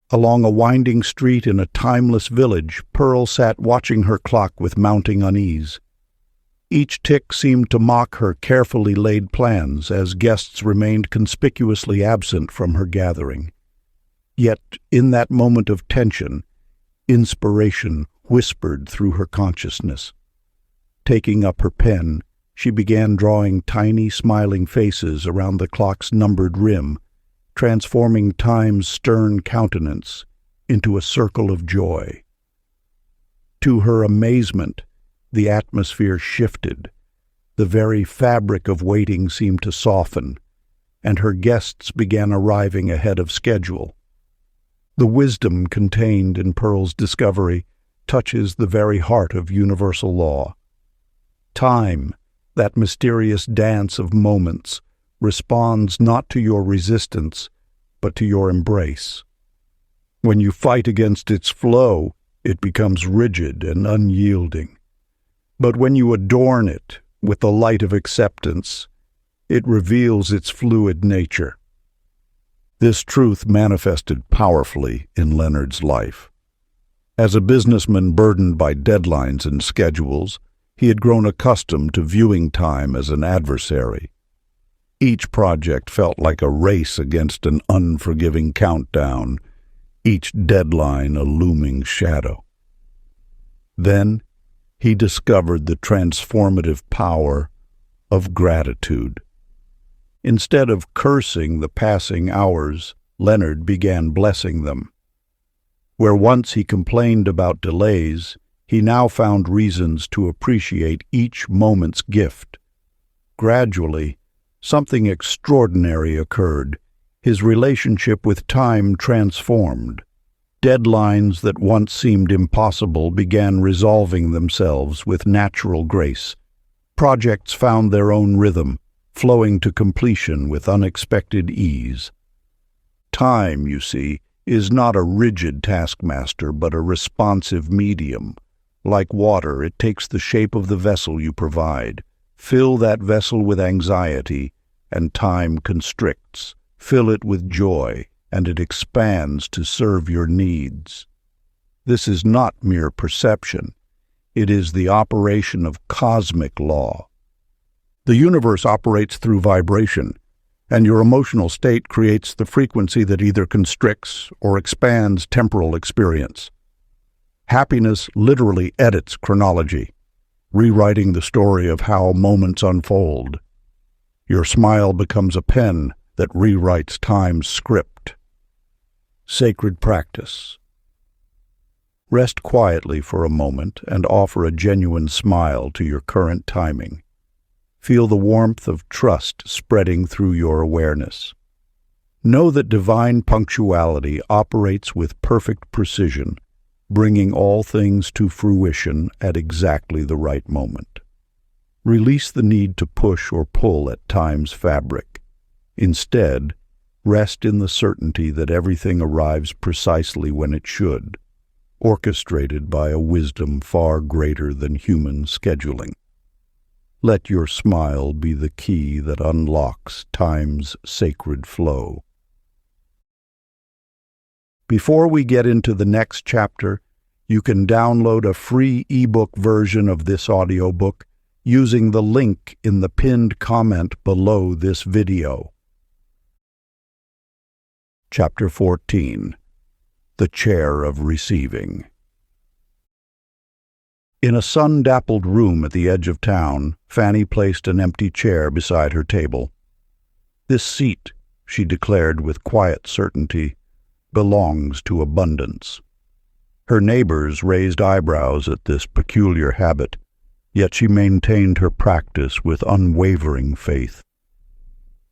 Along a winding street in a timeless village, Pearl sat watching her clock with mounting unease. Each tick seemed to mock her carefully laid plans as guests remained conspicuously absent from her gathering. Yet, in that moment of tension, inspiration whispered through her consciousness. Taking up her pen, she began drawing tiny smiling faces around the clock's numbered rim, transforming time's stern countenance into a circle of joy. To her amazement, the atmosphere shifted. The very fabric of waiting seemed to soften, and her guests began arriving ahead of schedule. The wisdom contained in Pearl's discovery touches the very heart of universal law. Time, that mysterious dance of moments, responds not to your resistance, but to your embrace. When you fight against its flow, it becomes rigid and unyielding. But when you adorn it with the light of acceptance, it reveals its fluid nature. This truth manifested powerfully in Leonard's life. As a businessman burdened by deadlines and schedules, he had grown accustomed to viewing time as an adversary. Each project felt like a race against an unforgiving countdown, each deadline a looming shadow. Then he discovered the transformative power of gratitude. Instead of cursing the passing hours, Leonard began blessing them. Where once he complained about delays, he now found reasons to appreciate each moment's gift. Gradually, something extraordinary occurred. His relationship with time transformed. Deadlines that once seemed impossible began resolving themselves with natural grace. Projects found their own rhythm, flowing to completion with unexpected ease. Time, you see, is not a rigid taskmaster, but a responsive medium. Like water, it takes the shape of the vessel you provide. Fill that vessel with anxiety, and time constricts. Fill it with joy, and it expands to serve your needs. This is not mere perception. It is the operation of cosmic law. The universe operates through vibration, and your emotional state creates the frequency that either constricts or expands temporal experience. Happiness literally edits chronology, rewriting the story of how moments unfold. Your smile becomes a pen that rewrites time's script. Sacred practice. Rest quietly for a moment and offer a genuine smile to your current timing. Feel the warmth of trust spreading through your awareness. Know that divine punctuality operates with perfect precision, bringing all things to fruition at exactly the right moment. Release the need to push or pull at time's fabric. Instead, rest in the certainty that everything arrives precisely when it should, orchestrated by a wisdom far greater than human scheduling. Let your smile be the key that unlocks time's sacred flow. Before we get into the next chapter, you can download a free ebook version of this audiobook using the link in the pinned comment below this video. Chapter 14. The Chair of Receiving. In a sun-dappled room at the edge of town, Fanny placed an empty chair beside her table. "This seat," she declared with quiet certainty, "belongs to abundance." Her neighbors raised eyebrows at this peculiar habit, yet she maintained her practice with unwavering faith.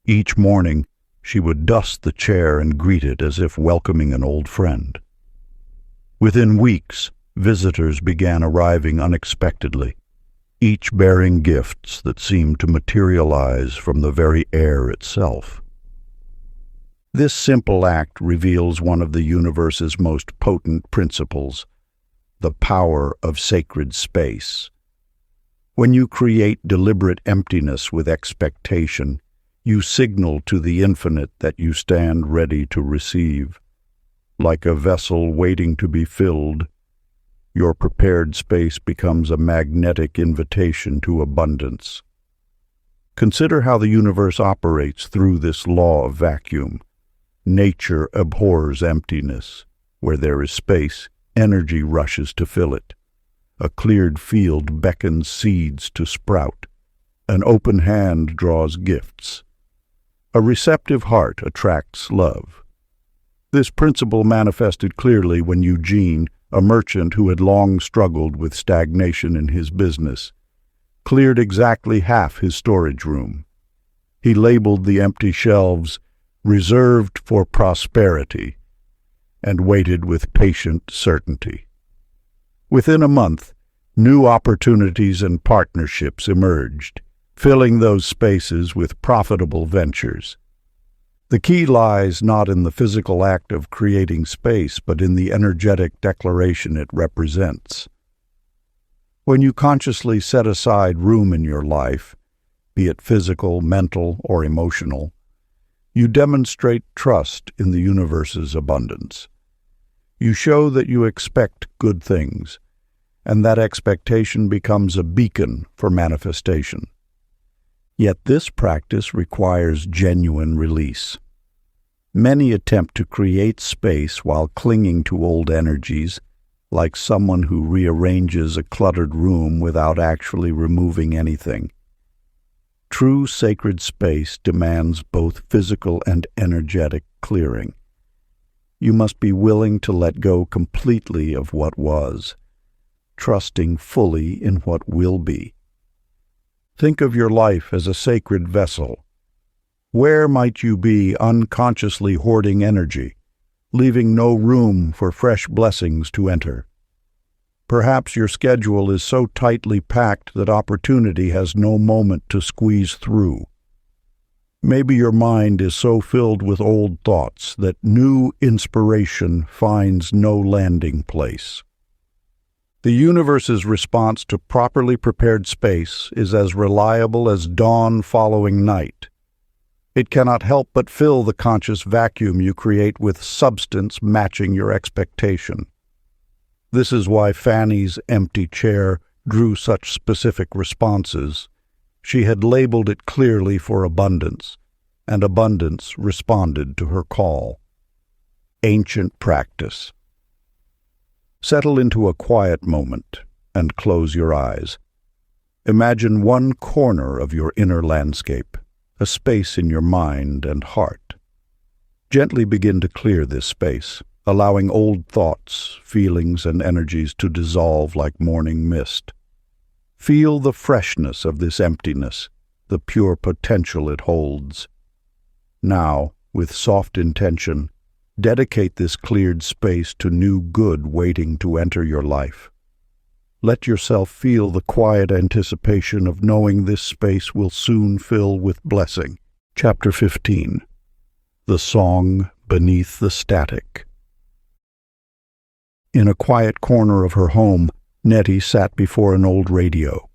Each morning, she would dust the chair and greet it as if welcoming an old friend. Within weeks, visitors began arriving unexpectedly, each bearing gifts that seemed to materialize from the very air itself. This simple act reveals one of the universe's most potent principles, the power of sacred space. When you create deliberate emptiness with expectation, you signal to the infinite that you stand ready to receive. Like a vessel waiting to be filled, your prepared space becomes a magnetic invitation to abundance. Consider how the universe operates through this law of vacuum. Nature abhors emptiness. Where there is space, energy rushes to fill it. A cleared field beckons seeds to sprout. An open hand draws gifts. A receptive heart attracts love. This principle manifested clearly when Eugene, a merchant who had long struggled with stagnation in his business, cleared exactly half his storage room. He labeled the empty shelves "reserved for prosperity" and waited with patient certainty. Within a month, new opportunities and partnerships emerged, filling those spaces with profitable ventures. The key lies not in the physical act of creating space, but in the energetic declaration it represents. When you consciously set aside room in your life, be it physical, mental, or emotional, you demonstrate trust in the universe's abundance. You show that you expect good things, and that expectation becomes a beacon for manifestation. Yet this practice requires genuine release. Many attempt to create space while clinging to old energies, like someone who rearranges a cluttered room without actually removing anything. True sacred space demands both physical and energetic clearing. You must be willing to let go completely of what was, trusting fully in what will be. Think of your life as a sacred vessel. Where might you be unconsciously hoarding energy, leaving no room for fresh blessings to enter? Perhaps your schedule is so tightly packed that opportunity has no moment to squeeze through. Maybe your mind is so filled with old thoughts that new inspiration finds no landing place. The universe's response to properly prepared space is as reliable as dawn following night. It cannot help but fill the conscious vacuum you create with substance matching your expectation. This is why Fanny's empty chair drew such specific responses. She had labeled it clearly for abundance, and abundance responded to her call. Ancient practice. Settle into a quiet moment and close your eyes. Imagine one corner of your inner landscape, a space in your mind and heart. Gently begin to clear this space, allowing old thoughts, feelings, and energies to dissolve like morning mist. Feel the freshness of this emptiness, the pure potential it holds. Now, with soft intention, dedicate this cleared space to new good waiting to enter your life. Let yourself feel the quiet anticipation of knowing this space will soon fill with blessing. Chapter 15. The Song Beneath the Static. In a quiet corner of her home, Nettie sat before an old radio,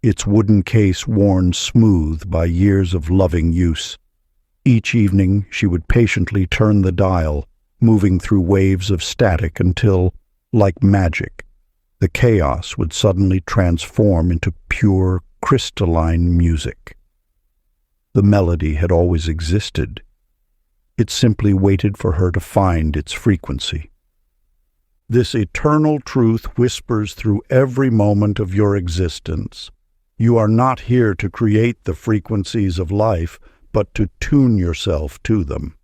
its wooden case worn smooth by years of loving use. Each evening she would patiently turn the dial, moving through waves of static until, like magic, the chaos would suddenly transform into pure, crystalline music. The melody had always existed. It simply waited for her to find its frequency. This eternal truth whispers through every moment of your existence. You are not here to create the frequencies of life, but to tune yourself to them.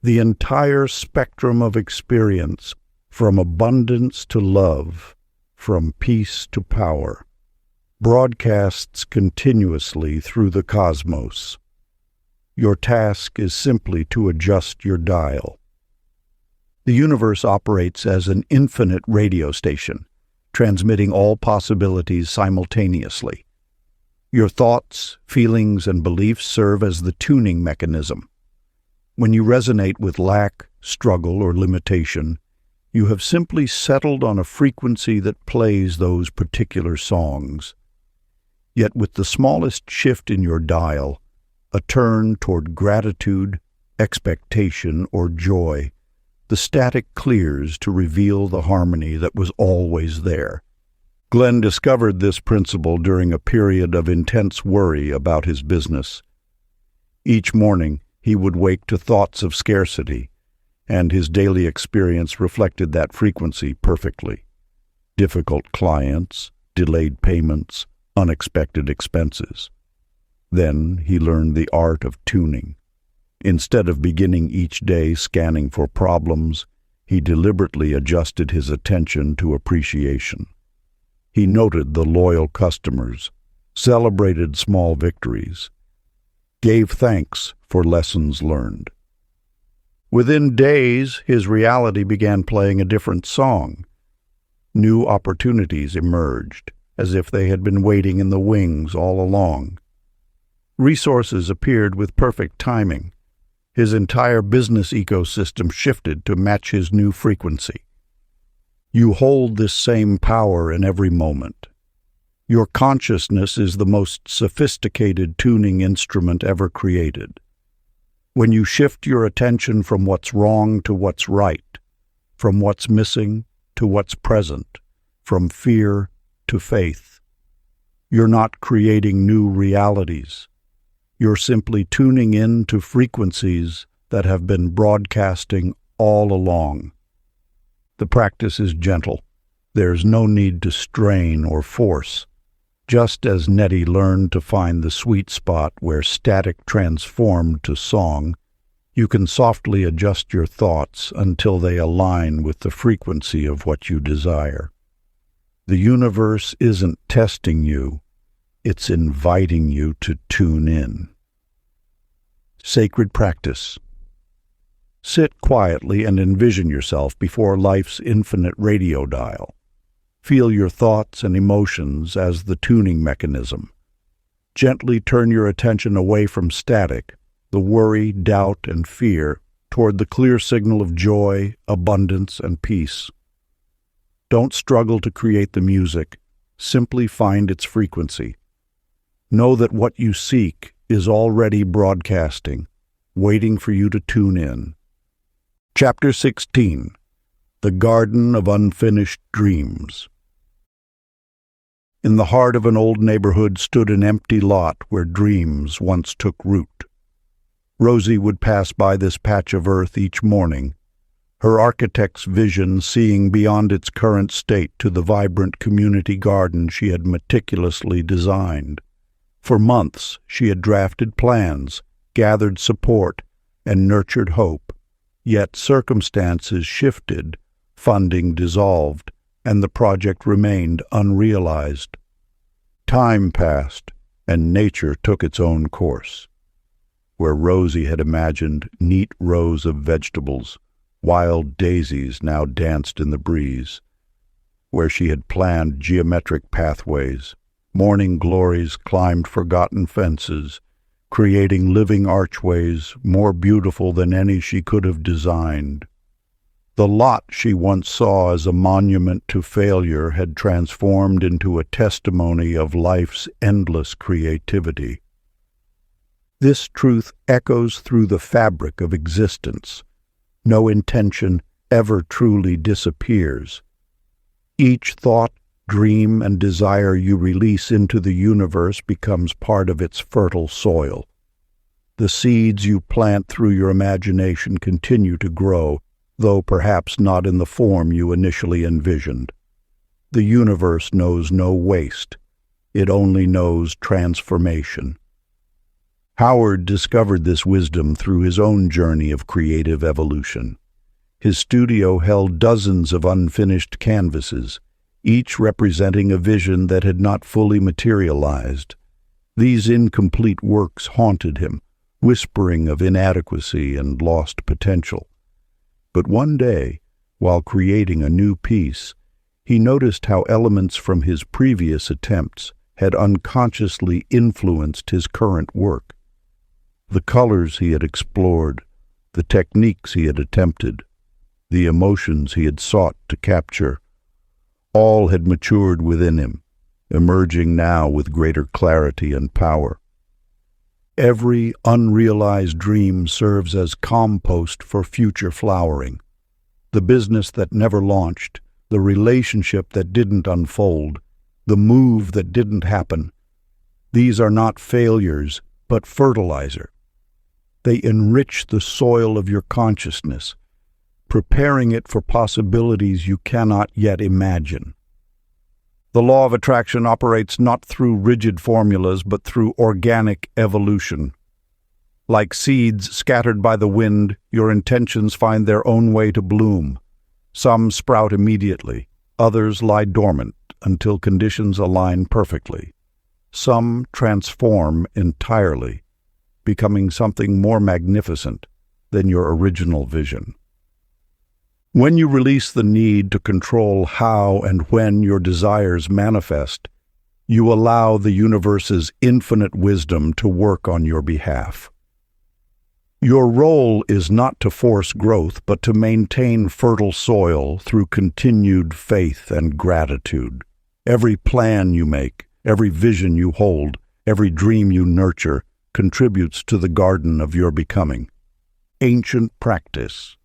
The entire spectrum of experience, from abundance to love, from peace to power, broadcasts continuously through the cosmos. Your task is simply to adjust your dial. The universe operates as an infinite radio station, transmitting all possibilities simultaneously. Your thoughts, feelings, and beliefs serve as the tuning mechanism. When you resonate with lack, struggle, or limitation, you have simply settled on a frequency that plays those particular songs. Yet with the smallest shift in your dial, a turn toward gratitude, expectation, or joy, the static clears to reveal the harmony that was always there. Glenn discovered this principle during a period of intense worry about his business. Each morning, he would wake to thoughts of scarcity, and his daily experience reflected that frequency perfectly. Difficult clients, delayed payments, unexpected expenses. Then he learned the art of tuning. Instead of beginning each day scanning for problems, he deliberately adjusted his attention to appreciation. He noted the loyal customers, celebrated small victories, gave thanks for lessons learned. Within days, his reality began playing a different song. New opportunities emerged, as if they had been waiting in the wings all along. Resources appeared with perfect timing. His entire business ecosystem shifted to match his new frequency. You hold this same power in every moment. Your consciousness is the most sophisticated tuning instrument ever created. When you shift your attention from what's wrong to what's right, from what's missing to what's present, from fear to faith, you're not creating new realities. You're simply tuning in to frequencies that have been broadcasting all along. The practice is gentle. There's no need to strain or force. Just as Nettie learned to find the sweet spot where static transformed to song, you can softly adjust your thoughts until they align with the frequency of what you desire. The universe isn't testing you, it's inviting you to tune in. Sacred practice. Sit quietly and envision yourself before life's infinite radio dial. Feel your thoughts and emotions as the tuning mechanism. Gently turn your attention away from static, the worry, doubt, and fear, toward the clear signal of joy, abundance, and peace. Don't struggle to create the music. Simply find its frequency. Know that what you seek is already broadcasting, waiting for you to tune in. Chapter 16. The Garden of Unfinished Dreams. In the heart of an old neighborhood stood an empty lot where dreams once took root. Rosie would pass by this patch of earth each morning, her architect's vision seeing beyond its current state to the vibrant community garden she had meticulously designed. For months she had drafted plans, gathered support, and nurtured hope, yet circumstances shifted, funding dissolved, and the project remained unrealized. Time passed, and nature took its own course. Where Rosie had imagined neat rows of vegetables, wild daisies now danced in the breeze. Where she had planned geometric pathways, morning glories climbed forgotten fences, creating living archways more beautiful than any she could have designed. The lot she once saw as a monument to failure had transformed into a testimony of life's endless creativity. This truth echoes through the fabric of existence. No intention ever truly disappears. Each thought, dream, and desire you release into the universe becomes part of its fertile soil. The seeds you plant through your imagination continue to grow, though perhaps not in the form you initially envisioned. The universe knows no waste. It only knows transformation. Howard discovered this wisdom through his own journey of creative evolution. His studio held dozens of unfinished canvases, each representing a vision that had not fully materialized. These incomplete works haunted him, whispering of inadequacy and lost potential. But one day, while creating a new piece, he noticed how elements from his previous attempts had unconsciously influenced his current work. The colors he had explored, the techniques he had attempted, the emotions he had sought to capture, all had matured within him, emerging now with greater clarity and power. Every unrealized dream serves as compost for future flowering. The business that never launched, the relationship that didn't unfold, the move that didn't happen. These are not failures, but fertilizer. They enrich the soil of your consciousness, preparing it for possibilities you cannot yet imagine. The law of attraction operates not through rigid formulas, but through organic evolution. Like seeds scattered by the wind, your intentions find their own way to bloom. Some sprout immediately, others lie dormant until conditions align perfectly. Some transform entirely, becoming something more magnificent than your original vision. When you release the need to control how and when your desires manifest, you allow the universe's infinite wisdom to work on your behalf. Your role is not to force growth, but to maintain fertile soil through continued faith and gratitude. Every plan you make, every vision you hold, every dream you nurture contributes to the garden of your becoming. Ancient practice.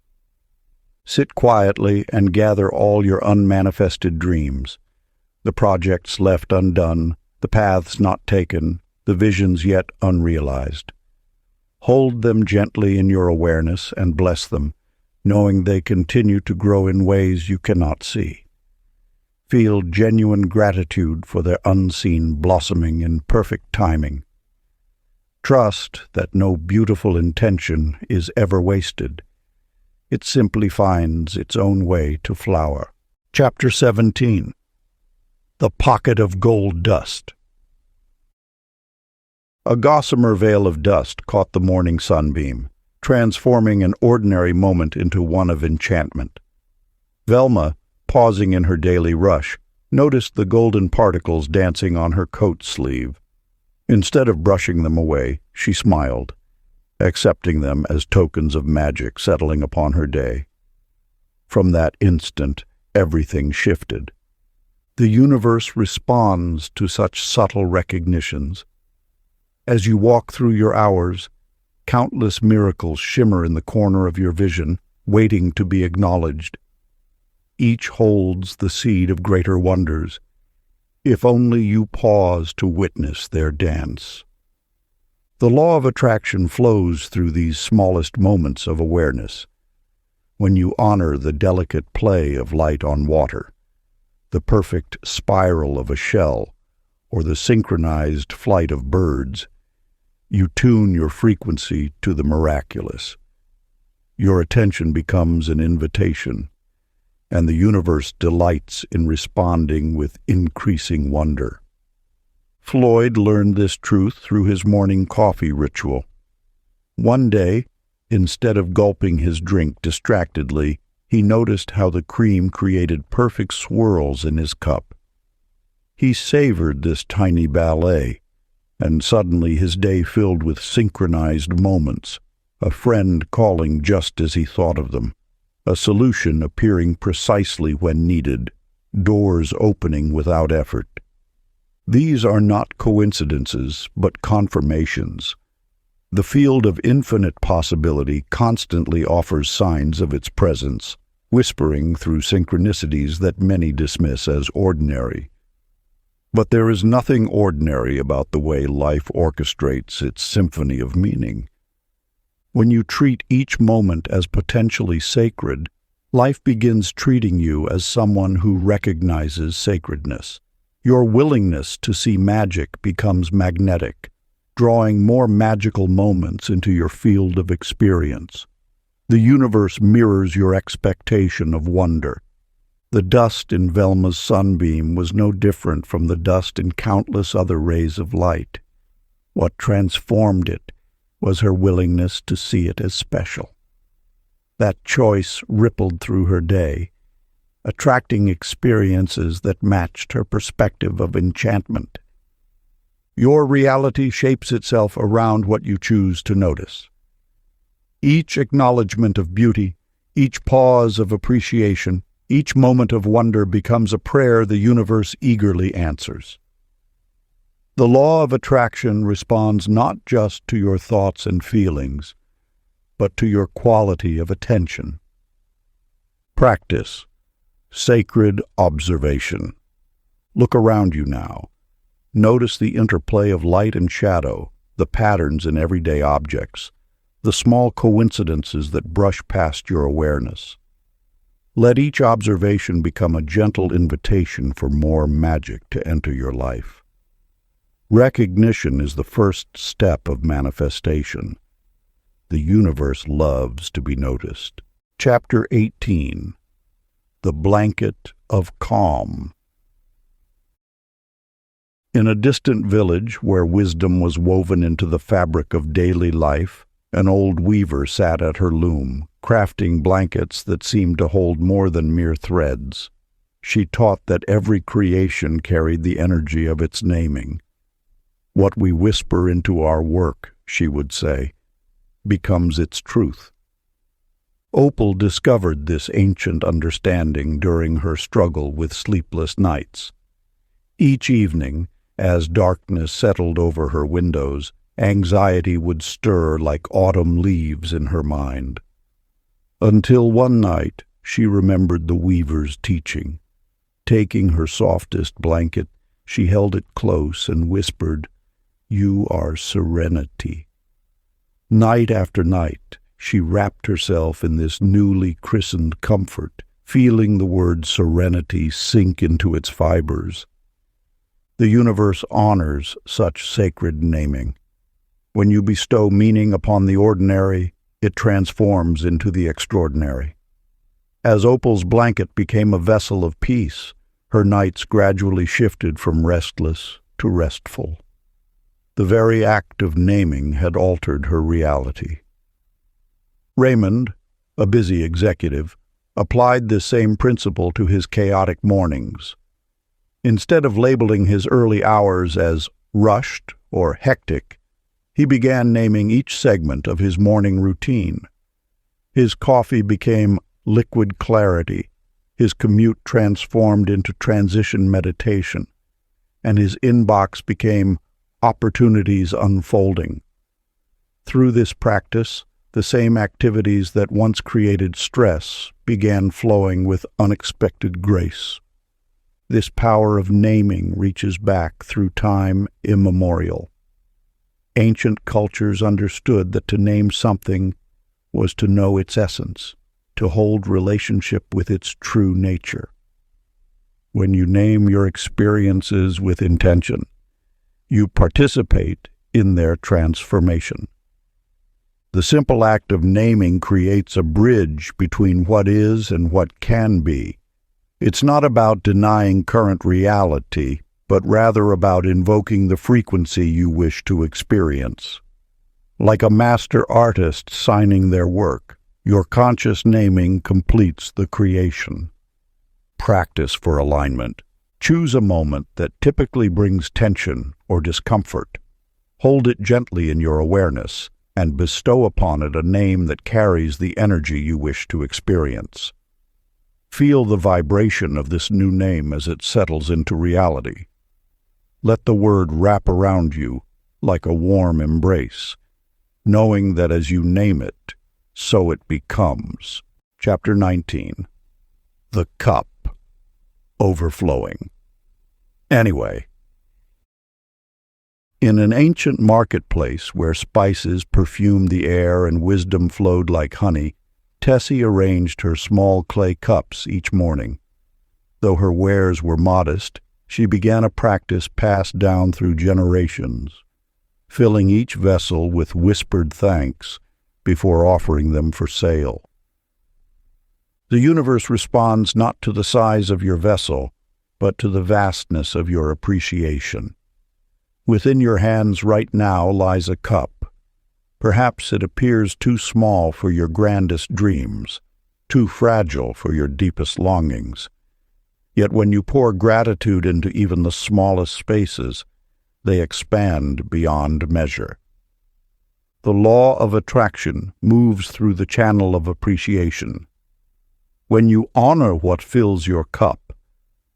Sit quietly and gather all your unmanifested dreams, the projects left undone, the paths not taken, the visions yet unrealized. Hold them gently in your awareness and bless them, knowing they continue to grow in ways you cannot see. Feel genuine gratitude for their unseen blossoming in perfect timing. Trust that no beautiful intention is ever wasted. It simply finds its own way to flower. Chapter 17. The Pocket of Gold Dust. A gossamer veil of dust caught the morning sunbeam, transforming an ordinary moment into one of enchantment. Velma, pausing in her daily rush, noticed the golden particles dancing on her coat sleeve. Instead of brushing them away, she smiled, accepting them as tokens of magic settling upon her day. From that instant, everything shifted. The universe responds to such subtle recognitions. As you walk through your hours, countless miracles shimmer in the corner of your vision, waiting to be acknowledged. Each holds the seed of greater wonders, if only you pause to witness their dance. The law of attraction flows through these smallest moments of awareness. When you honor the delicate play of light on water, the perfect spiral of a shell, or the synchronized flight of birds, you tune your frequency to the miraculous. Your attention becomes an invitation, and the universe delights in responding with increasing wonder. Floyd learned this truth through his morning coffee ritual. One day, instead of gulping his drink distractedly, he noticed how the cream created perfect swirls in his cup. He savored this tiny ballet, and suddenly his day filled with synchronized moments, a friend calling just as he thought of them, a solution appearing precisely when needed, doors opening without effort. These are not coincidences, but confirmations. The field of infinite possibility constantly offers signs of its presence, whispering through synchronicities that many dismiss as ordinary. But there is nothing ordinary about the way life orchestrates its symphony of meaning. When you treat each moment as potentially sacred, life begins treating you as someone who recognizes sacredness. Your willingness to see magic becomes magnetic, drawing more magical moments into your field of experience. The universe mirrors your expectation of wonder. The dust in Velma's sunbeam was no different from the dust in countless other rays of light. What transformed it was her willingness to see it as special. That choice rippled through her day, attracting experiences that matched her perspective of enchantment. Your reality shapes itself around what you choose to notice. Each acknowledgement of beauty, each pause of appreciation, each moment of wonder becomes a prayer the universe eagerly answers. The law of attraction responds not just to your thoughts and feelings, but to your quality of attention. Practice. Sacred observation. Look around you now. Notice the interplay of light and shadow, the patterns in everyday objects, the small coincidences that brush past your awareness. Let each observation become a gentle invitation for more magic to enter your life. Recognition is the first step of manifestation. The universe loves to be noticed. Chapter 18. The Blanket of Calm. In a distant village where wisdom was woven into the fabric of daily life, An old weaver sat at her loom, crafting blankets that seemed to hold more than mere threads. She taught that every creation carried the energy of its naming. What we whisper into our work, she would say, becomes its truth. Opal discovered this ancient understanding during her struggle with sleepless nights. Each evening, as darkness settled over her windows, anxiety would stir like autumn leaves in her mind. Until one night she remembered the weaver's teaching. Taking her softest blanket, she held it close and whispered, "You are serenity." Night after night, she wrapped herself in this newly christened comfort, feeling the word serenity sink into its fibers. The universe honors such sacred naming. When you bestow meaning upon the ordinary, it transforms into the extraordinary. As Opal's blanket became a vessel of peace, her nights gradually shifted from restless to restful. The very act of naming had altered her reality. Raymond, a busy executive, applied this same principle to his chaotic mornings. Instead of labeling his early hours as rushed or hectic, he began naming each segment of his morning routine. His coffee became liquid clarity, his commute transformed into transition meditation, and his inbox became opportunities unfolding. Through this practice, the same activities that once created stress began flowing with unexpected grace. This power of naming reaches back through time immemorial. Ancient cultures understood that to name something was to know its essence, to hold relationship with its true nature. When you name your experiences with intention, you participate in their transformation. The simple act of naming creates a bridge between what is and what can be. It's not about denying current reality, but rather about invoking the frequency you wish to experience. Like a master artist signing their work, your conscious naming completes the creation. Practice for alignment. Choose a moment that typically brings tension or discomfort. Hold it gently in your awareness and bestow upon it a name that carries the energy you wish to experience. Feel the vibration of this new name as it settles into reality. Let the word wrap around you like a warm embrace, knowing that as you name it, so it becomes. Chapter 19. The Cup. Overflowing. Anyway, in an ancient marketplace where spices perfumed the air and wisdom flowed like honey, Tessie arranged her small clay cups each morning. Though her wares were modest, she began a practice passed down through generations, filling each vessel with whispered thanks before offering them for sale. The universe responds not to the size of your vessel, but to the vastness of your appreciation. Within your hands right now lies a cup. Perhaps it appears too small for your grandest dreams, too fragile for your deepest longings. Yet when you pour gratitude into even the smallest spaces, they expand beyond measure. The law of attraction moves through the channel of appreciation. When you honor what fills your cup,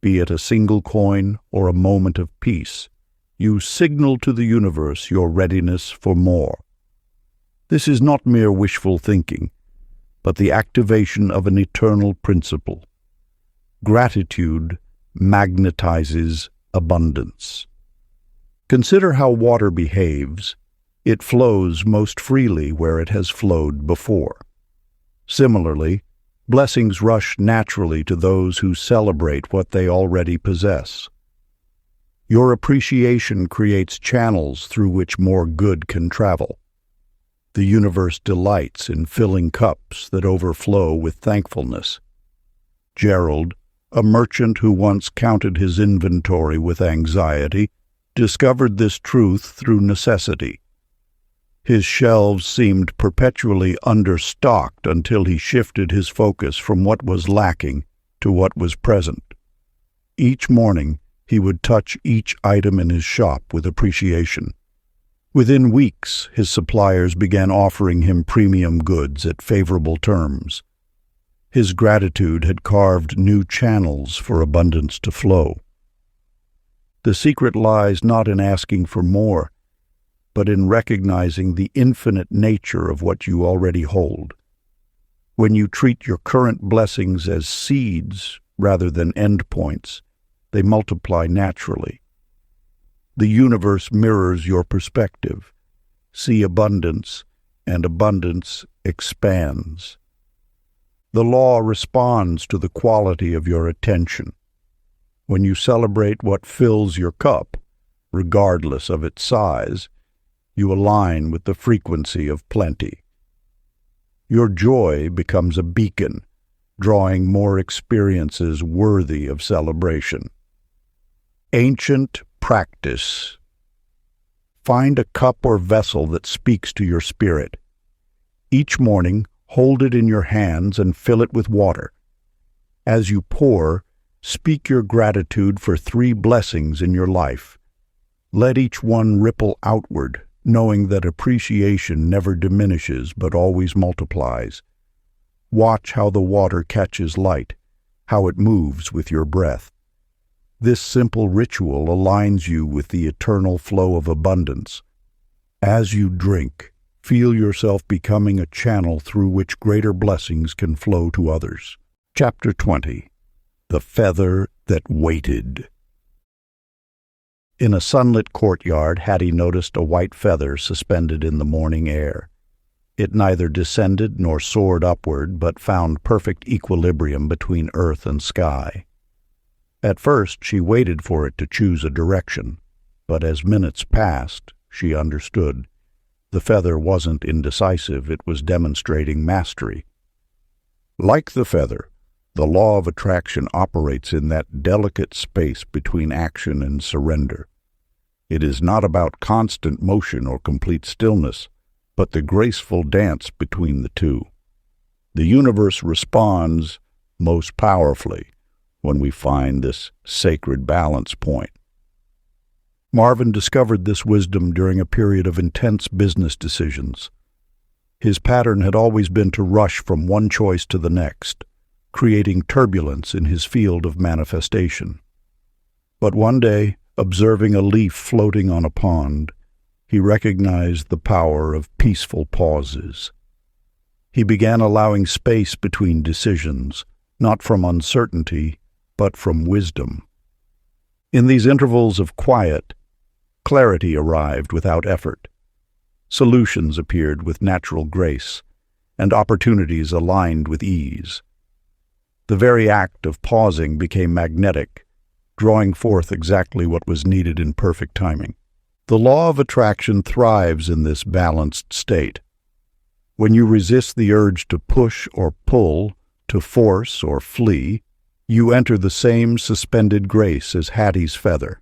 be it a single coin or a moment of peace, you signal to the universe your readiness for more. This is not mere wishful thinking, but the activation of an eternal principle. Gratitude magnetizes abundance. Consider how water behaves. It flows most freely where it has flowed before. Similarly, blessings rush naturally to those who celebrate what they already possess. Your appreciation creates channels through which more good can travel. The universe delights in filling cups that overflow with thankfulness. Gerald, a merchant who once counted his inventory with anxiety, discovered this truth through necessity. His shelves seemed perpetually understocked until he shifted his focus from what was lacking to what was present. Each morning, he would touch each item in his shop with appreciation. Within weeks, his suppliers began offering him premium goods at favorable terms. His gratitude had carved new channels for abundance to flow. The secret lies not in asking for more, but in recognizing the infinite nature of what you already hold. When you treat your current blessings as seeds rather than endpoints, they multiply naturally. The universe mirrors your perspective. See abundance, and abundance expands. The law responds to the quality of your attention. When you celebrate what fills your cup, regardless of its size, you align with the frequency of plenty. Your joy becomes a beacon, drawing more experiences worthy of celebration. Ancient practice. Find a cup or vessel that speaks to your spirit. Each morning, hold it in your hands and fill it with water. As you pour, speak your gratitude for 3 blessings in your life. Let each one ripple outward, knowing that appreciation never diminishes but always multiplies. Watch how the water catches light, how it moves with your breath. This simple ritual aligns you with the eternal flow of abundance. As you drink, feel yourself becoming a channel through which greater blessings can flow to others. Chapter 20. The Feather That Waited. In a sunlit courtyard, Hattie noticed a white feather suspended in the morning air. It neither descended nor soared upward, but found perfect equilibrium between earth and sky. At first, she waited for it to choose a direction, but as minutes passed, she understood. The feather wasn't indecisive, it was demonstrating mastery. Like the feather, the law of attraction operates in that delicate space between action and surrender. It is not about constant motion or complete stillness, but the graceful dance between the two. The universe responds most powerfully when we find this sacred balance point. Marvin discovered this wisdom during a period of intense business decisions. His pattern had always been to rush from one choice to the next, creating turbulence in his field of manifestation. But one day, observing a leaf floating on a pond, he recognized the power of peaceful pauses. He began allowing space between decisions, not from uncertainty, but from wisdom. In these intervals of quiet, clarity arrived without effort. Solutions appeared with natural grace, and opportunities aligned with ease. The very act of pausing became magnetic, drawing forth exactly what was needed in perfect timing. The law of attraction thrives in this balanced state. When you resist the urge to push or pull, to force or flee, you enter the same suspended grace as Hattie's feather.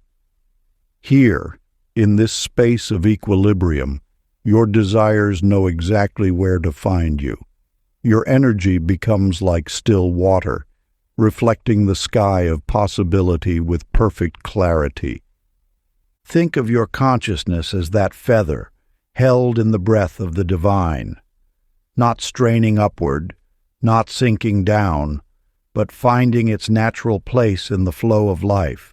Here, in this space of equilibrium, your desires know exactly where to find you. Your energy becomes like still water, reflecting the sky of possibility with perfect clarity. Think of your consciousness as that feather, held in the breath of the divine, not straining upward, not sinking down, but finding its natural place in the flow of life.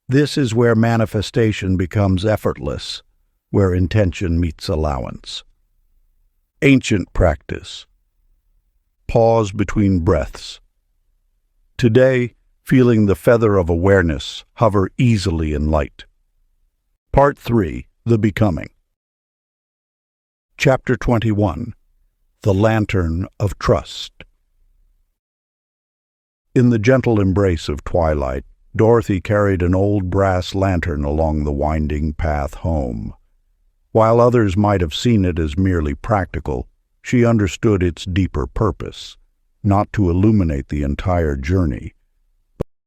This is where manifestation becomes effortless, where intention meets allowance. Ancient practice. Pause between breaths. Today, feeling the feather of awareness hover easily in light. Part 3. The Becoming. Chapter 21. The Lantern of Trust. In the gentle embrace of twilight, Dorothy carried an old brass lantern along the winding path home. While others might have seen it as merely practical, she understood its deeper purpose, not to illuminate the entire journey,